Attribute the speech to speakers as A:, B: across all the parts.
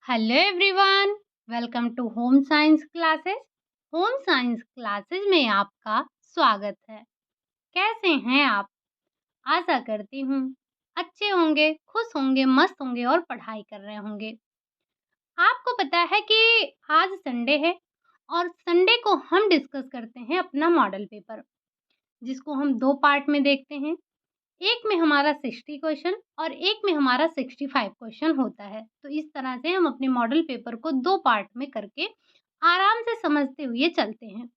A: Hello everyone, welcome to home science classes. Home science classes में आपका स्वागत है। कैसे हैं आप? आशा करती हूँ अच्छे होंगे, खुश होंगे, मस्त होंगे और पढ़ाई कर रहे होंगे। आपको पता है कि आज संडे है और संडे को हम डिस्कस करते हैं अपना मॉडल पेपर, जिसको हम 2 पार्ट में देखते हैं। एक में हमारा 60 क्वेश्चन और एक में हमारा 65 क्वेश्चन होता है। तो इस तरह से हम अपने मॉडल पेपर को 2 पार्ट में करके आराम से समझते हुए चलते हैं।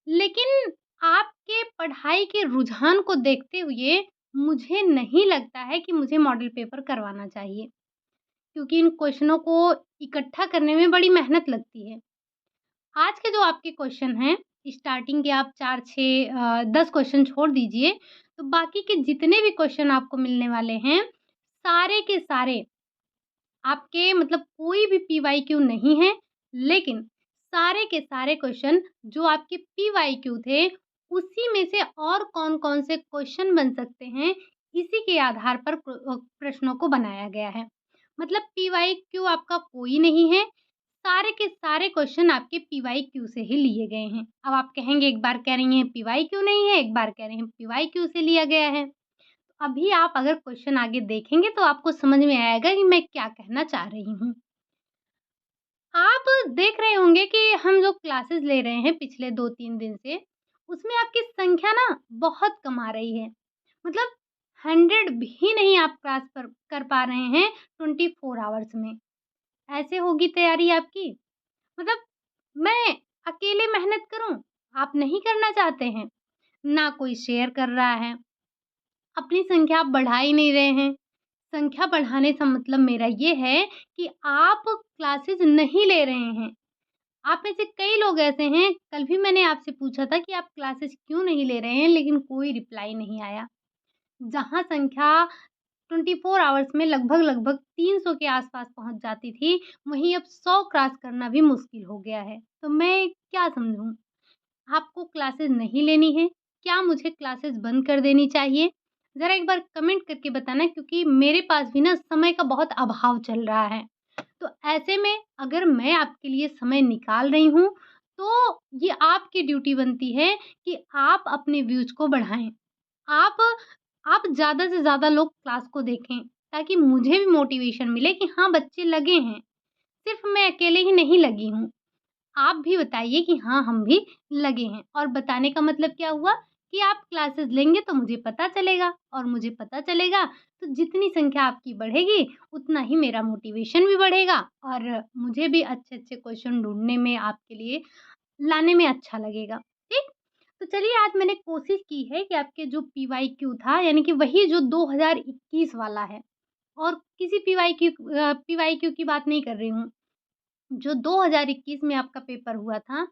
A: लेकिन आपके पढ़ाई के रुझान को देखते हुए मुझे नहीं लगता है कि मुझे मॉडल पेपर करवाना चाहिए, क्योंकि इन क्वेश्चनों को इकट्ठा करने में बड़ी मेहनत लगती है। आज के जो आपके क्वेश्चन हैं, स्टार्टिंग के आप 4, 6 10 क्वेश्चन छोड़ दीजिए, तो बाकी के जितने भी क्वेश्चन आपको मिलने वाले हैं, सारे के सारे आपके मतलब कोई भी पीवाईक्यू नहीं है, लेकिन सारे के सारे क्वेश्चन जो आपके पीवाईक्यू थे, उसी में से और कौन-कौन से क्वेश्चन बन सकते हैं, इसी के आधार पर प्रश्नों को बनाया गया है। मतलब पीवाईक्यू आपका कोई नहीं है, सारे के सारे क्वेश्चन आपके पीवाईक्यू से ही लिए गए हैं। अब आप कहेंगे, एक बार कह रही हैं पीवाईक्यू नहीं है, एक बार कह रहे हैं पीवाईक्यू से लिया गया है। अभी आप अगर क्वेश्चन आगे देखेंगे तो आपको समझ में आएगा कि मैं क्या कहना चाह रही हूँ। आप देख रहे होंगे कि हम जो क्लासेस ले रहे हैं पिछले 2-3 दिन से, उसमें आपकी संख्या ना बहुत कम आ रही है। मतलब 100 भी नहीं आप क्रॉस पर कर पा रहे हैं 24 आवर्स में। ऐसे होगी तैयारी आपकी? मतलब मैं अकेले मेहनत करूँ, आप नहीं करना चाहते हैं। ना कोई शेयर कर रहा है, अपनी संख्या आप बढ़ा ही नहीं रहे हैं। संख्या बढ़ाने का मतलब मेरा ये है कि आप क्लासेस नहीं ले रहे हैं। आप में से कई लोग ऐसे हैं, कल भी मैंने आपसे पूछा था कि आप क्लासेस क्यों नहीं ले रहे हैं, लेकिन कोई रिप्लाई नहीं आया। जहाँ संख्या 24 आवर्स में लगभग-लगभग 300 के आस-पास पहुँच जाती थी, वहीं अब 100 क्रॉस करना भी मुश्किल हो गया है। तो मैं क्या समझूँ? आपको क्लासेस नहीं लेनी है? क्या मुझे क्लासेस बंद कर देनी चाहिए? ज़रा एक बार कमेंट करके बताना, क्योंकि मेरे पास भी ना समय का बहुत अभाव चल रहा है। तो ऐसे में अगर मैं आपके लिए समय निकाल रही हूँ, तो ये आपकी ड्यूटी बनती है कि आप अपने व्यूज़ को बढ़ाएँ। आप आप ज़्यादा से ज़्यादा लोग क्लास को देखें, ताकि मुझे भी मोटिवेशन मिले कि हाँ, बच्चे लगे हैं। सिर्फ़ मैं अकेले ही नहीं लगी हूँ। आप भी बताइए कि हाँ, हम भी लगे हैं। और बताने का मतलब क्या हुआ कि आप क्लासेस लेंगे तो मुझे पता चलेगा, और मुझे पता चलेगा तो जितनी संख्या आपकी बढ़ेगी, उतना ही मेरा मोटिवेशन भी बढ़ेगा और मुझे भी अच्छे-अच्छे क्वेश्चन ढूँढने में, आपके लिए लाने में अच्छा लगेगा। ठीक? तो चलिए, आज मैंने कोशिश की है कि आपके जो पीवाईक्यू था, यानी कि वही जो 2021 वाला है, और किसी पीवाईक्यू की बात नहीं कर रही हूँ। जो 2021 में आपका पेपर हुआ था,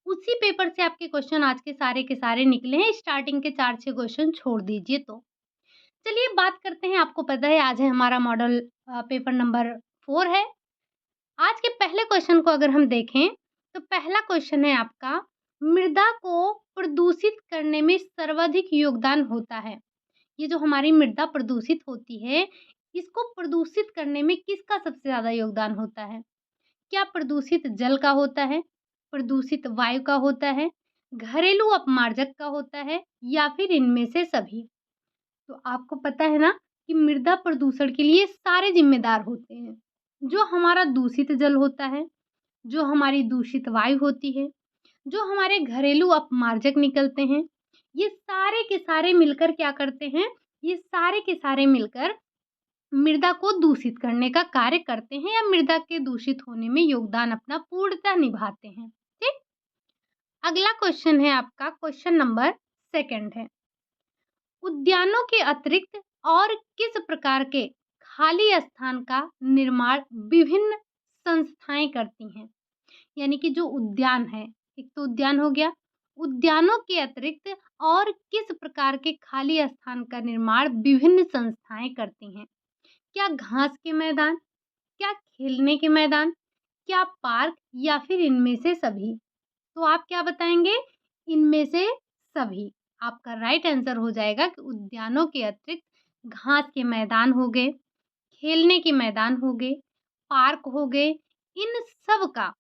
A: उसी पेपर से आपके क्वेश्चन आज के सारे निकले हैं, स्टार्टिंग के 4-6 क्वेश्चन छोड़ दीजिए तो। चलिए बात करते हैं, आपको पता है आज है हमारा मॉडल पेपर नंबर 4 है। आज के पहले क्वेश्चन को अगर हम देखें, तो पहला क्वेश्चन है आपका, मृदा को प्रदूषित करने में सर्वाधिक योगदान होता है। ये जो हमारी मृदा प्रदूषित होती है, इसको प्रदूषित करने में किसका सबसे ज़्यादा योगदान होता है? क्या प्रदूषित जल का होता है? प्रदूषित वायु का होता है? घरेलू अपमार्जक का होता है, या फिर इनमें से सभी? तो आपको पता है ना कि मृदा प्रदूषण के लिए सारे ज़िम्मेदार होते हैं। जो हमारा दूषित जल होता है, जो हमारी दूषित वायु होती है, जो हमारे घरेलू अपमार्जक निकलते हैं, ये सारे के सारे मिलकर क्या करते हैं? ये सारे के सारे मिलकर मृदा को दूषित करने का कार्य करते हैं, या मृदा के दूषित होने में योगदान अपना पूर्णतः निभाते हैं। ठीक? अगला क्वेश्चन है आपका, क्वेश्चन नंबर 2 है। उद्यानों के अतिरिक्त और किस प्रकार के खाली स्थान का निर्माण विभिन्न संस्थाएं करती हैं? यानी कि जो उद्यान है, एक तो उद्यान हो गया, उद्यानों के अतिरिक्त और किस प्रकार के खाली स्थान का निर्माण विभिन्न संस्थाएं करती हैं? क्या घास के मैदान, क्या खेलने के मैदान, क्या पार्क, या फिर इनमें से सभी? तो आप क्या बताएँगे? इनमें से सभी। आपका राइट आंसर हो जाएगा कि उद्यानों के अतिरिक्त घास के मैदान हो गए, खेलने के मैदान हो गए, पार्क हो गए, इन सब का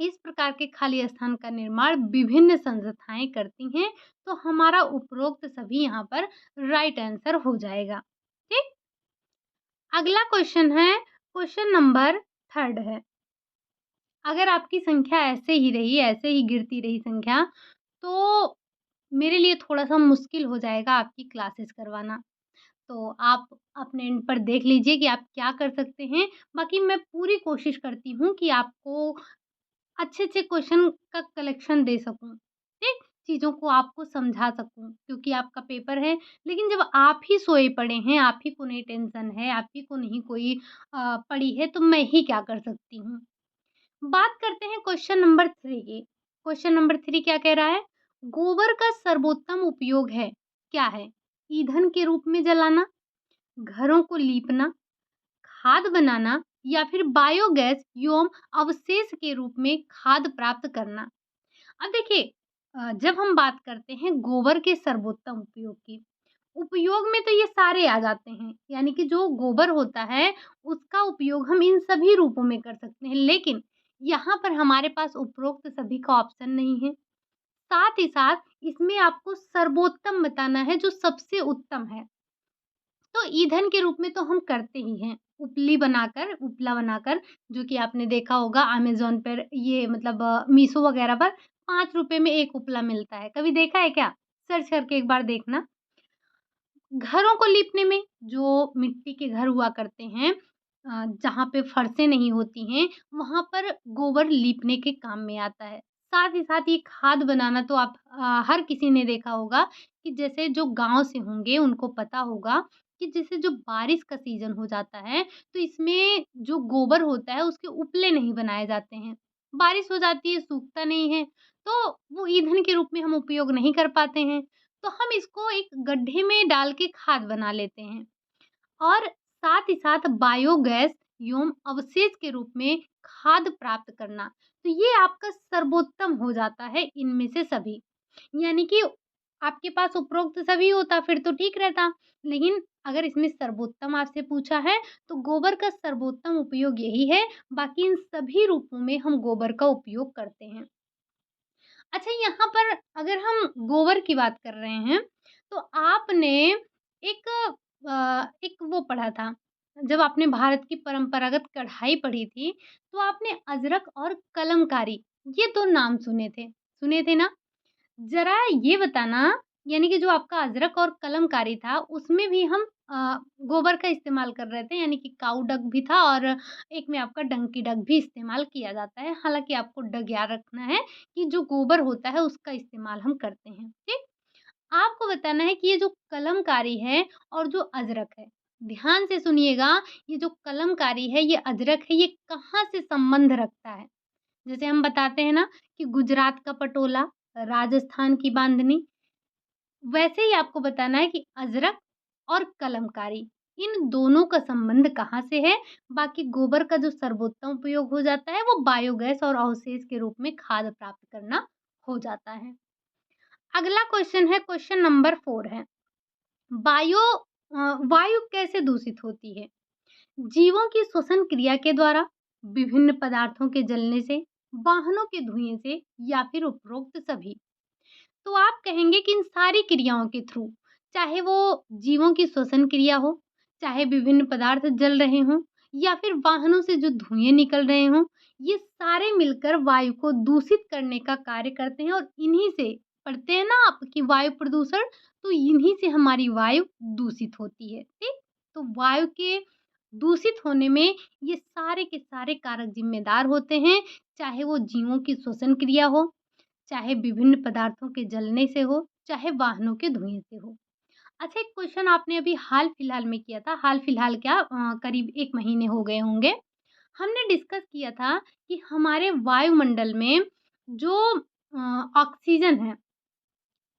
A: इस प्रकार के खाली स्थान का निर्माण विभिन्न संस्थाएँ करती हैं, तो हमारा उपरोक्त सभी यहाँ पर राइट आंसर हो जाएगा। ठीक? अगला क्वेश्चन है, क्वेश्चन नंबर 3 है। अगर आपकी संख्या ऐसे ही रही, ऐसे ही गिरती रही संख्या, तो मेरे लिए थोड़ा-सा मुश्किल हो जाएगा आपकी क्लासेस करवाना। तो आप अपने एंड पर देख लीजिए कि आप क्या कर सकते हैं। बाकी मैं पूरी कोशिश करती हूँ कि आपको अच्छे-अच्छे क्वेश्चन का कलेक्शन दे सकूँ, ठीक? चीज़ों को आपको समझा सकूँ क्योंकि आपका पेपर है। लेकिन जब आप ही सोए पड़े हैं, आप ही को नहीं टेंशन है, आप ही को नहीं कोई पड़ी है, तो मैं ही क्या कर सकती हूँ? बात करते हैं क्वेश्चन नंबर 3 की। क्वेश्चन नंबर 3 क्या कह रहा है? गोबर का सर्वोत्तम उपयोग है, क्या है? ईंधन के रूप में जलाना, घरों को लीपना, खाद बनाना या फिर बायोगैस एवं अवशेष के रूप में खाद प्राप्त करना। अब देखिए जब हम बात करते हैं गोबर के सर्वोत्तम उपयोग की, उपयोग में तो ये सारे आ जाते हैं, यानी कि जो गोबर होता है उसका उपयोग हम इन सभी रूपों में कर सकते हैं, लेकिन यहाँ पर हमारे पास उपरोक्त सभी का ऑप्शन नहीं है। साथ ही साथ इसमें आपको सर्वोत्तम बताना है जो सबसे उत्तम है। तो ईंधन के रूप में तो हम करते ही हैं, उपला बनाकर जो कि आपने देखा होगा अमेज़न पर ये मतलब मीशो वगैरह पर ₹5 में 1 उपला मिलता है। कभी देखा है क्या? सर्च करके एक बार देखना। घरों को लीपने में जो मिट्टी के घर हुआ करते हैं जहाँ पे फर्शें नहीं होती हैं, वहाँ पर गोबर लीपने के काम में आता है। साथ ही साथ ये खाद बनाना तो आप हर किसी ने देखा होगा कि जैसे जो गाँव से होंगे उनको पता होगा कि जैसे जो बारिश का सीज़न हो जाता है, तो इसमें जो गोबर होता है उसके उपले नहीं बनाए जाते हैं। बारिश हो जाती है, सूखता नहीं है, तो वो ईंधन के रूप में हम उपयोग नहीं कर पाते हैं। तो हम इसको एक गड्ढे में डाल के खाद बना लेते हैं और साथ ही साथ बायोगैस एवं अवशेष के रूप में खाद प्राप्त करना। तो ये आपका सर्वोत्तम हो जाता है इनमें से सभी। यानी कि आपके पास उपरोक्त सभी होता फिर तो ठीक रहता। लेकिन अगर इसमें सर्वोत्तम आपसे पूछा है तो गोबर का सर्वोत्तम उपयोग यही है। बाकी इन सभी रूपों में हम गोबर का उपयोग करते हैं। अच्छा यहाँ पर अगर हम गोबर की बात कर रहे हैं, तो आपने एक एक वो पढ़ा था, जब आपने भारत की परंपरागत कढ़ाई पढ़ी थी, तो आपने अजरक और कलमकारी ये 2 नाम सुने थे ना? ज़रा ये बताना यानी कि जो आपका अजरक और कलमकारी था, उसमें भी हम गोबर का इस्तेमाल कर रहे थे यानी कि काऊ डंग भी था और एक में आपका डंकी डंग भी इस्तेमाल किया जाता है। हालाँकि आपको याद रखना है कि जो गोबर होता है उसका इस्तेमाल हम करते हैं, ठीक? आपको बताना है कि ये जो कलमकारी है और जो अजरक है, ध्यान से सुनिएगा, ये जो कलमकारी है, ये अजरक है, ये कहाँ से संबंध रखता है? जैसे हम बताते हैं ना कि गुजरात का पटोला, राजस्थान की बांधनी, वैसे ही आपको बताना है कि अजरक और कलमकारी इन दोनों का संबंध कहाँ से है? बाकी गोबर का जो सर्वोत्तम उपयोग हो जाता है वो बायोगैस और अवशेष के रूप में खाद प्राप्त करना हो जाता है। अगला क्वेश्चन है क्वेश्चन नंबर 4 है। वायु वायु कैसे दूषित होती है? जीवों की श्वसन क्रिया के द्वारा, विभिन्न पदार्थों के जलने से, वाहनों के धुएँ से या फिर उपरोक्त सभी। तो आप कहेंगे कि इन सारी क्रियाओं के थ्रू, चाहे वो जीवों की श्वसन क्रिया हो, चाहे विभिन्न पदार्थ जल रहे हों या फिर वाहनों से जो धुएँ निकल रहे हों, ये सारे मिलकर वायु को दूषित करने का कार्य करते हैं और इन्हीं से पढ़ते हैं ना आप कि वायु प्रदूषण, तो इन्हीं से हमारी वायु दूषित होती है, ठीक? तो वायु के दूषित होने में ये सारे के सारे कारक ज़िम्मेदार होते हैं, चाहे वो जीवों की श्वसन क्रिया हो, चाहे विभिन्न पदार्थों के जलने से हो, चाहे वाहनों के धुएँ से हो। अच्छा एक क्वेश्चन आपने अभी हाल-फिलहाल में किया था, हाल-फिलहाल क्या करीब 1 महीने हो गए होंगे। हमने डिस्कस किया था कि हमारे वायुमंडल में जो ऑक्सीजन है,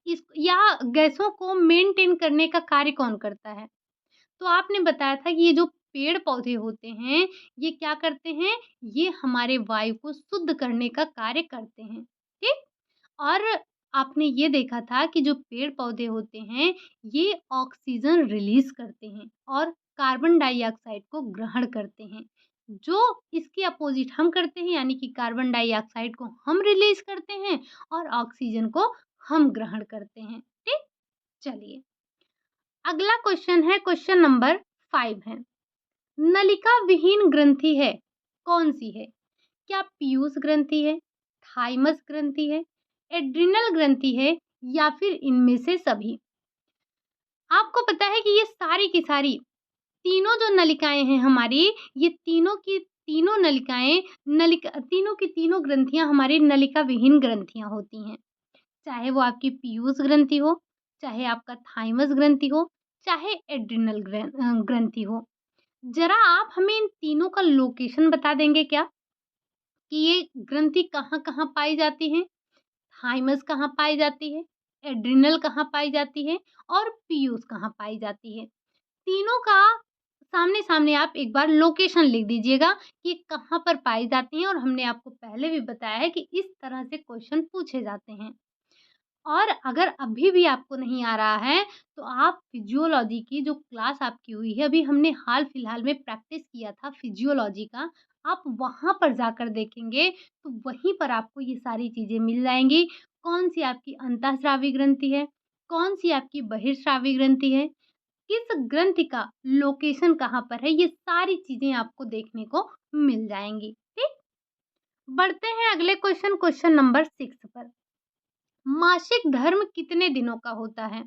A: इस या गैसों को मेंटेन करने का कार्य कौन करता है? तो आपने बताया था कि ये जो पेड़-पौधे होते हैं, ये क्या करते हैं? ये हमारे वायु को शुद्ध करने का कार्य करते हैं, ठीक? और आपने ये देखा था कि जो पेड़-पौधे होते हैं, ये ऑक्सीजन रिलीज़ करते हैं और कार्बन डाइऑक्साइड को ग्रहण करते हैं। जो इसके अपोजिट हम करते हैं, यानी कि कार्बन डाइऑक्साइड को हम रिलीज़ करते हैं और ऑक्सीजन को हम ग्रहण करते हैं। ठीक? चलिए, अगला क्वेश्चन है, क्वेश्चन नंबर 5 है। नलिका विहीन ग्रंथि है, कौन-सी है? क्या पीयूष ग्रंथि है, थाइमस ग्रंथि है, एड्रिनल ग्रंथि है या फिर इनमें से सभी? आपको पता है कि ये सारी की सारी तीनों जो नलिकाएँ हैं हमारी, ये तीनों की तीनों नलिकाएँ नलिका तीनों की तीनों ग्रंथियाँ हमारी नलिका विहीन ग्रंथियाँ होती हैं। चाहे वो आपकी पीयूष ग्रंथि हो, चाहे आपका थाइमस ग्रंथि हो, चाहे एड्रिनल ग्रंथि हो। ज़रा आप हमें इन तीनों का लोकेशन बता देंगे क्या? कि ये ग्रंथि कहाँ-कहाँ पाई जाती हैं? थाइमस कहाँ पाई जाती है? एड्रिनल कहाँ पाई जाती है? और पीयूष कहाँ पाई जाती है? तीनों का सामने-सामने आप एक बार लोकेशन लिख दीजिएगा कि कहाँ पर पाई जाती हैं, और हमने आपको पहले भी बताया है कि इस तरह से क्वेश्चन पूछे जाते हैं। और अगर अभी भी आपको नहीं आ रहा है, तो आप फिजियोलॉजी की जो क्लास आपकी हुई है, अभी हमने हाल-फिलहाल में प्रैक्टिस किया था फिजियोलॉजी का, आप वहाँ पर जाकर देखेंगे, तो वहीं पर आपको ये सारी चीज़ें मिल जाएँगी। कौन-सी आपकी अंतःस्रावी ग्रंथि है, कौन-सी आपकी बहिर्स्रावी ग्रंथि है, किस ग्रंथि का लोकेशन कहाँ पर है, ये सारी चीज़ें आपको देखने को मिल जाएँगी। ठीक? बढ़ते हैं अगले क्वेश्चन, क्वेश्चन नंबर 6 पर। मासिक धर्म कितने दिनों का होता है?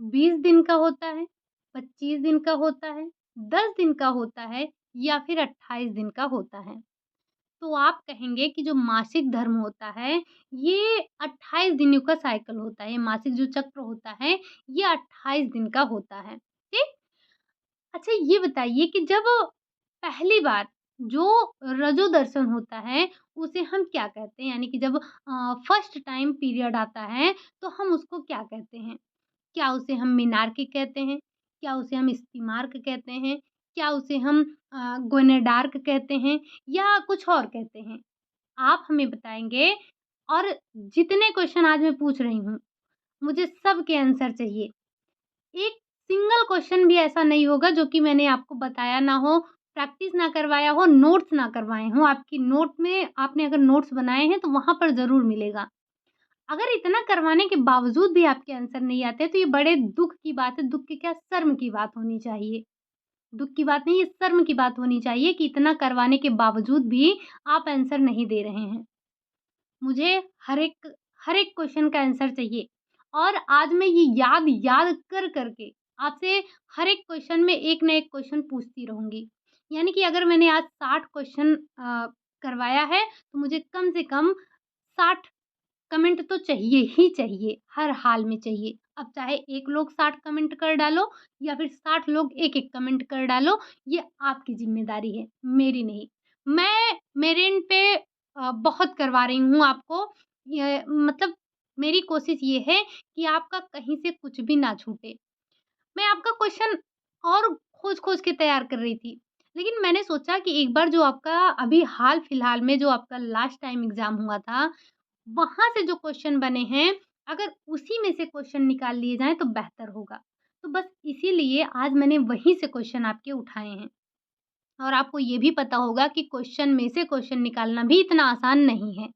A: 20 दिन का होता है, 25 दिन का होता है, 10 दिन का होता है या फिर 28 दिन का होता है? तो आप कहेंगे कि जो मासिक धर्म होता है, ये 28 दिनों का साइकिल होता है। ये मासिक जो चक्र होता है, ये 28 दिन का होता है। ठीक? अच्छा, ये बताइए कि जब पहली बार जो रजो दर्शन होता है, उसे हम क्या कहते हैं? यानी कि जब फर्स्ट टाइम पीरियड आता है, तो हम उसको क्या कहते हैं? क्या उसे हम मीनार्की कहते हैं? क्या उसे हम स्टीमार्क कहते हैं? क्या उसे हम गोनेडार्क कहते हैं या कुछ और कहते हैं? आप हमें बताएँगे, और जितने क्वेश्चन आज मैं पूछ रही हूँ, मुझे सबके आंसर चाहिए। एक सिंगल क्वेश्चन भी ऐसा नहीं होगा जो कि मैंने आपको बताया ना हो, प्रैक्टिस ना करवाया हो, नोट्स ना करवाए हों। आपकी नोट में आपने अगर नोट्स बनाए हैं, तो वहाँ पर ज़रूर मिलेगा। अगर इतना करवाने के बावजूद भी आपके आंसर नहीं आते, तो ये बड़े दुःख की बात है, दुःख की क्या, शर्म की बात होनी चाहिए। दुःख की बात नहीं, ये शर्म की बात होनी चाहिए कि इतना करवाने के बावजूद भी आप आंसर नहीं दे रहे हैं। मुझे हर एक क्वेश्चन का आंसर चाहिए, और आज मैं ये याद याद कर के आपसे हर एक क्वेश्चन में एक ना एक क्वेश्चन पूछती रहूँगी। यानी कि अगर मैंने आज 60 क्वेश्चन करवाया है, तो मुझे कम से कम 60 कमेंट तो चाहिए ही चाहिए, हर हाल में चाहिए। अब चाहे 1 लोग 60 कमेंट कर डालो या फिर 60 लोग 1-1 कमेंट कर डालो, ये आपकी ज़िम्मेदारी है, मेरी नहीं। मैं मेरे इन पे बहुत करवा रही हूँ आपको, ये मतलब मेरी कोशिश ये है कि आपका कहीं से कुछ भी ना छूटे। मैं आपका क्वेश्चन और खोज-खोज के तैयार कर रही थी, लेकिन मैंने सोचा कि एक बार जो आपका अभी हाल-फिलहाल में जो आपका लास्ट टाइम एग्ज़ाम हुआ था, वहाँ से जो क्वेश्चन बने हैं, अगर उसी में से क्वेश्चन निकाल लिए जाएँ तो बेहतर होगा। तो बस इसीलिए आज मैंने वहीं से क्वेश्चन आपके उठाए हैं। और आपको ये भी पता होगा कि क्वेश्चन में से क्वेश्चन निकालना भी इतना आसान नहीं है।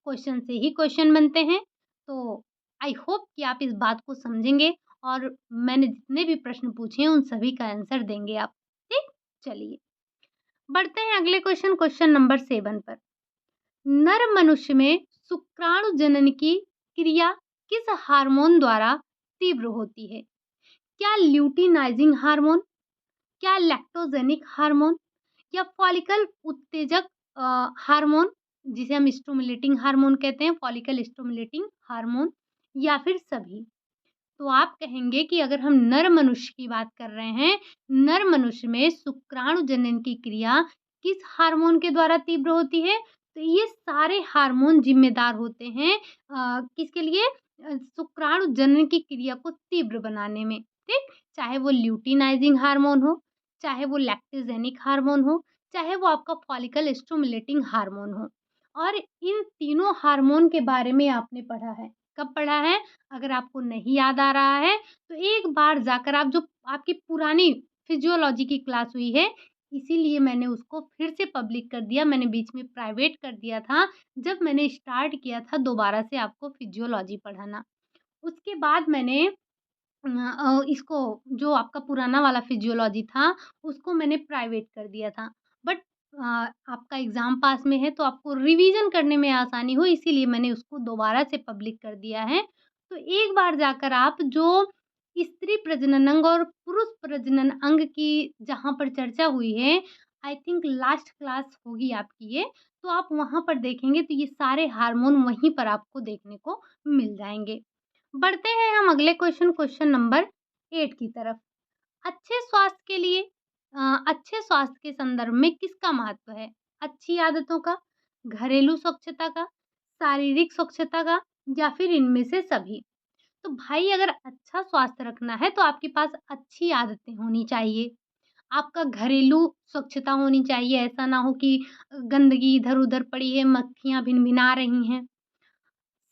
A: क्वेश्चन से ही क्वेश्चन बनते हैं। तो आई होप कि आप इस बात को समझेंगे, और मैंने जितने भी प्रश्न पूछे हैं उन सभी का आंसर देंगे आप। ठीक? चलिए, बढ़ते हैं अगले क्वेश्चन, क्वेश्चन नंबर 7 पर। नर मनुष्य में शुक्राणु जनन की क्रिया किस हार्मोन द्वारा तीव्र होती है? क्या ल्यूटिनाइजिंग हार्मोन, क्या लैक्टोजेनिक हार्मोन, या फॉलिकल उत्तेजक हार्मोन, जिसे हम स्टिमुलेटिंग हार्मोन कहते हैं, फॉलिकल स्टिमुलेटिंग हार्मोन, या फिर सभी? तो आप कहेंगे कि अगर हम नर मनुष्य की बात कर रहे हैं, नर मनुष्य में शुक्राणु जनन की क्रिया किस हार्मोन के द्वारा तीव्र होती है? तो ये सारे हार्मोन ज़िम्मेदार होते हैं किसके लिए? शुक्राणु जनन की क्रिया को तीव्र बनाने में, ठीक? चाहे वो ल्यूटिनाइजिंग हार्मोन हो, चाहे वो लैक्टोजेनिक हार्मोन हो, चाहे वो आपका फॉलिकल स्टिमुलेटिंग हार्मोन हो। और इन तीनों हार्मोन के बारे में आपने पढ़ा है। कब पढ़ा है? अगर आपको नहीं याद आ रहा है, तो एक बार जाकर आप जो आपकी पुरानी फिजियोलॉजी की क्लास हुई है, इसीलिए मैंने उसको फिर से पब्लिक कर दिया। मैंने बीच में प्राइवेट कर दिया था, जब मैंने स्टार्ट किया था दोबारा से आपको फिजियोलॉजी पढ़ाना। उसके बाद मैंने इसको जो आपका पुराना वाला फिजियोलॉजी था, उसको मैंने प्राइवेट कर दिया था। बट आपका एग्ज़ाम पास में है, तो आपको रिवीज़न करने में आसानी हो, इसीलिए मैंने उसको दोबारा से पब्लिक कर दिया है। तो एक बार जाकर आप जो स्त्री प्रजनन अंग और पुरुष प्रजनन अंग की जहाँ पर चर्चा हुई है, आई थिंक लास्ट क्लास होगी आपकी ये, तो आप वहाँ पर देखेंगे तो ये सारे हार्मोन वहीं पर आपको देखने को मिल जाएँगे। बढ़ते हैं हम अगले क्वेश्चन नंबर 8 की तरफ। अच्छे स्वास्थ्य के लिए अच्छे स्वास्थ्य के संदर्भ में किसका महत्व है? अच्छी आदतों का, घरेलू स्वच्छता का, शारीरिक स्वच्छता का या फिर इनमें से सभी? तो भाई अगर अच्छा स्वास्थ्य रखना है तो आपके पास अच्छी आदतें होनी चाहिए। आपका घरेलू स्वच्छता होनी चाहिए, ऐसा ना हो कि गंदगी इधर-उधर पड़ी है, मक्खियाँ भिनभिना रही हैं।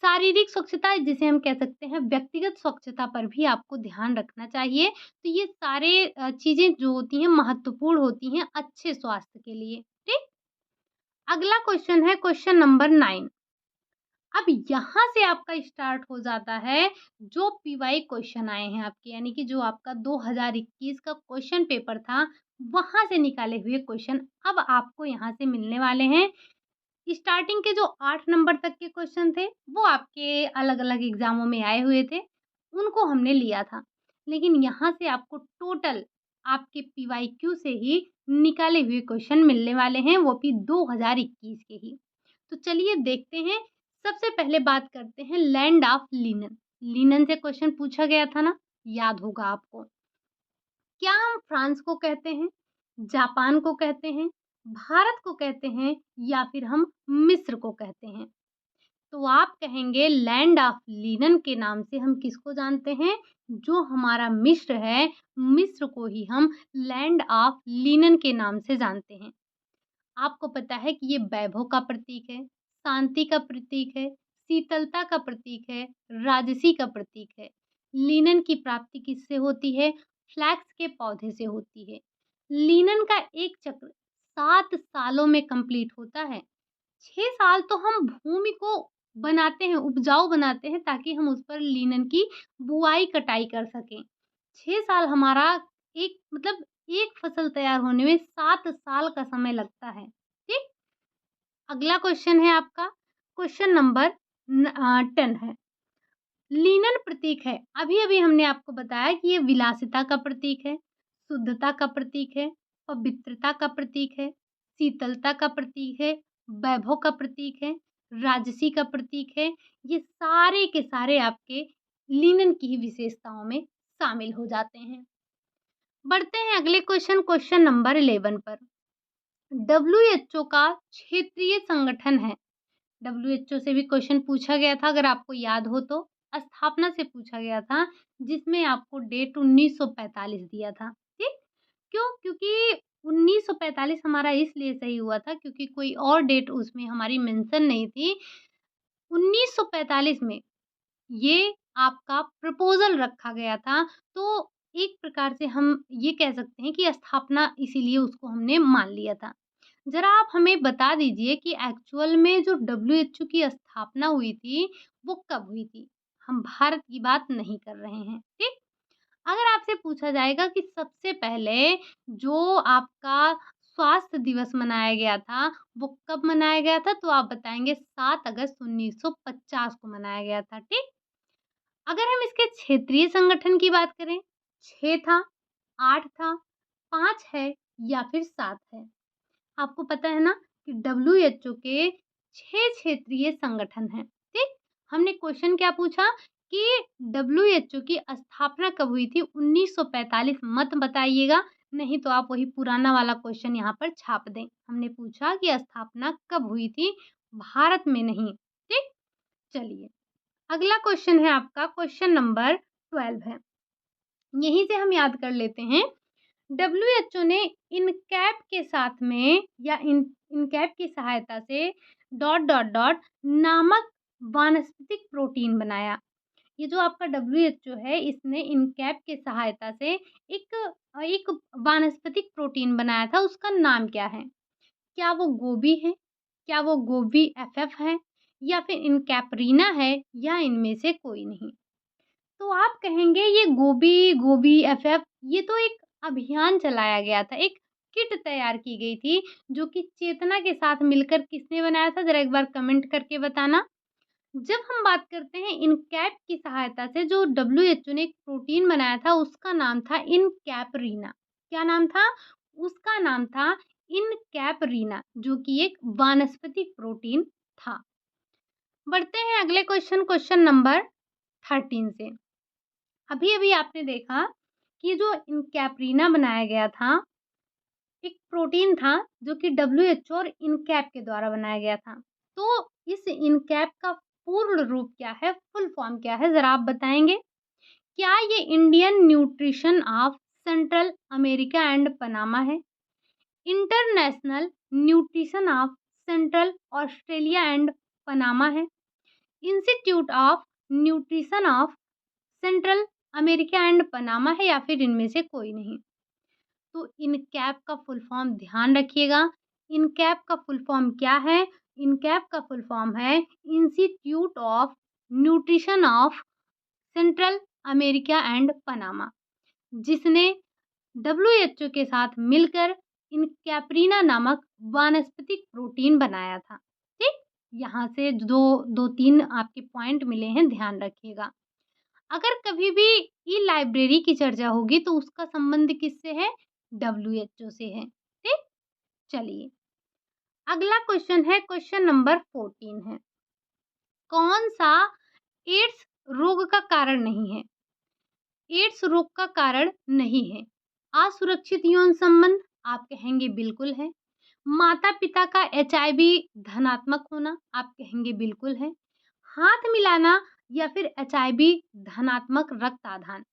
A: शारीरिक स्वच्छता जिसे हम कह सकते हैं व्यक्तिगत स्वच्छता पर भी आपको ध्यान रखना चाहिए। तो ये सारे चीज़ें जो होती हैं महत्वपूर्ण होती हैं अच्छे स्वास्थ्य के लिए, ठीक? अगला क्वेश्चन है क्वेश्चन नंबर 9। अब यहाँ से आपका स्टार्ट हो जाता है जो पीवाई क्वेश्चन आए हैं आपके यानी कि जो आपका 2021 का क्वेश्चन पेपर था, वहाँ से निकाले हुए क्वेश्चन अब आपको यहाँ से मिलने वाले हैं। स्टार्टिंग के जो 8 नंबर तक के क्वेश्चन थे, वो आपके अलग-अलग एग्ज़ामों में आए हुए थे, उनको हमने लिया था। लेकिन यहाँ से आपको टोटल आपके पीवाईक्यू से ही निकाले हुए क्वेश्चन मिलने वाले हैं, वो भी 2021 के ही। तो चलिए देखते हैं, सबसे पहले बात करते हैं लैंड ऑफ लिनन। लिनन से क्वेश्चन पूछा गया था ना, याद होगा आपको। क्या हम फ्रांस को कहते हैं, जापान को कहते हैं, भारत को कहते हैं या फिर हम मिस्र को कहते हैं? तो आप कहेंगे लैंड ऑफ लिनन के नाम से हम किसको जानते हैं? जो हमारा मिस्र है, मिस्र को ही हम लैंड ऑफ लिनन के नाम से जानते हैं। आपको पता है कि ये वैभव का प्रतीक है, शांति का प्रतीक है, शीतलता का प्रतीक है, राजसी का प्रतीक है। लिनन की प्राप्ति किससे होती है? फ्लैक्स के पौधे से होती है। लिनन का एक चक्र 7 सालों में कंप्लीट होता है। 6 साल तो हम भूमि को बनाते हैं, उपजाऊ बनाते हैं ताकि हम उस पर लिनन की बुआई-कटाई कर सकें। 6 साल हमारा एक मतलब एक फसल तैयार होने में 7 साल का समय लगता है, ठीक? अगला क्वेश्चन है आपका, क्वेश्चन नंबर 10 है। लिनन प्रतीक है, अभी-अभी हमने आपको बताया कि ये विलासिता का प्रतीक है, शुद्धता का प्रतीक है, पवित्रता का प्रतीक है, शीतलता का प्रतीक है, वैभव का प्रतीक है, राजसी का प्रतीक है। ये सारे के सारे आपके लिनन की ही विशेषताओं में शामिल हो जाते हैं। बढ़ते हैं अगले क्वेश्चन नंबर 11 पर। डब्ल्यूएचओ का क्षेत्रीय संगठन है। डब्ल्यूएचओ से भी क्वेश्चन पूछा गया था अगर आपको याद हो तो। स्थापना से पूछा गया था जिसमें आपको डेट 1945 दिया था, ठीक? क्यों? क्योंकि 1945 हमारा इसलिए सही हुआ था क्योंकि कोई और डेट उसमें हमारी मेंशन नहीं थी। 1945 में ये आपका प्रपोज़ल रखा गया था, तो एक प्रकार से हम ये कह सकते हैं कि स्थापना इसीलिए उसको हमने मान लिया था। ज़रा आप हमें बता दीजिए कि एक्चुअल में जो डब्ल्यूएचओ की स्थापना हुई थी, वो कब हुई थी? हम भारत की बात नहीं कर रहे हैं, ठीक? अगर आपसे पूछा जाएगा कि सबसे पहले जो आपका स्वास्थ्य दिवस मनाया गया था, वो कब मनाया गया था? तो आप बताएँगे 7 अगस्त 1950 को मनाया गया था, ठीक? अगर हम इसके क्षेत्रीय संगठन की बात करें, 6 था, 8 था, 5 है या फिर 7 है? आपको पता है ना कि डब्ल्यूएचओ के 6 क्षेत्रीय संगठन हैं, ठीक? हमने क्वेश्चन क्या पूछा कि डब्ल्यूएचओ की स्थापना कब हुई थी? 1945 मत बताइएगा, नहीं तो आप वही पुराना वाला क्वेश्चन यहाँ पर छाप दें। हमने पूछा कि स्थापना कब हुई थी? भारत में नहीं, ठीक? चलिए, अगला क्वेश्चन है आपका क्वेश्चन नंबर 12 है। यहीं से हम याद कर लेते हैं डब्ल्यूएचओ ने इनकैप के साथ में या इनकैप की सहायता से डॉट नामक वानस्पतिक प्रोटीन बनाया। ये जो आपका डब्ल्यूएचओ है, इसने इनकैप की सहायता से एक वानस्पतिक प्रोटीन बनाया था, उसका नाम क्या है? क्या वो गोबी है? क्या वो गोबी एफएफ है? या फिर इनकैपरीना है, या इनमें से कोई नहीं? तो आप कहेंगे ये गोबी एफएफ, ये तो एक अभियान चलाया गया था, एक किट तैयार की गई थी, जो कि चेतना के साथ मिलकर किसने बनाया था? ज़रा एक बार कमेंट करके बताना। जब हम बात करते हैं इनकैप की सहायता से, जो डब्ल्यूएचओ ने एक प्रोटीन बनाया था, उसका नाम था इनकैपरीना। क्या नाम था? उसका नाम था इनकैपरीना, जो कि एक वानस्पतिक प्रोटीन था। बढ़ते हैं अगले क्वेश्चन नंबर 13 से। अभी-अभी आपने देखा कि जो इनकैपरीना बनाया गया था, एक प्रोटीन था जो कि डब्ल्यूएचओ और इनकैप के द्वारा बनाया गया था। तो इस इनकैप का पूर्ण रूप क्या है? फुल फॉर्म क्या है? ज़रा आप बताएँगे? क्या ये Indian nutrition of central America and Panama है? International nutrition of central Australia and Panama है? Institute of nutrition of central America and Panama है, या फिर इनमें से कोई नहीं? तो इनकैप का फुल फॉर्म ध्यान रखिएगा। इनकैप का फुल फॉर्म क्या है? इनकैप का फुल फॉर्म है institute of nutrition of central America and Panama, जिसने डब्ल्यूएचओ के साथ मिलकर इनकैपरीना नामक वानस्पतिक प्रोटीन बनाया था। ठीक? यहाँ से 2-3 आपके पॉइंट मिले हैं, ध्यान रखिएगा। अगर कभी भी ई लाइब्रेरी की चर्चा होगी तो उसका संबंध किससे है? डब्ल्यूएचओ से है। ठीक? चलिए, अगला क्वेश्चन है, क्वेश्चन नंबर 14 है। कौन सा एड्स रोग का कारण नहीं है? एड्स रोग का कारण नहीं है। असुरक्षित यौन संबंध, आप कहेंगे बिल्कुल है। माता-पिता का एचआईवी धनात्मक होना, आप कहेंगे बिल्कुल है। हाथ मिलाना, या फिर एचआईवी धनात्मक रक्त आधान।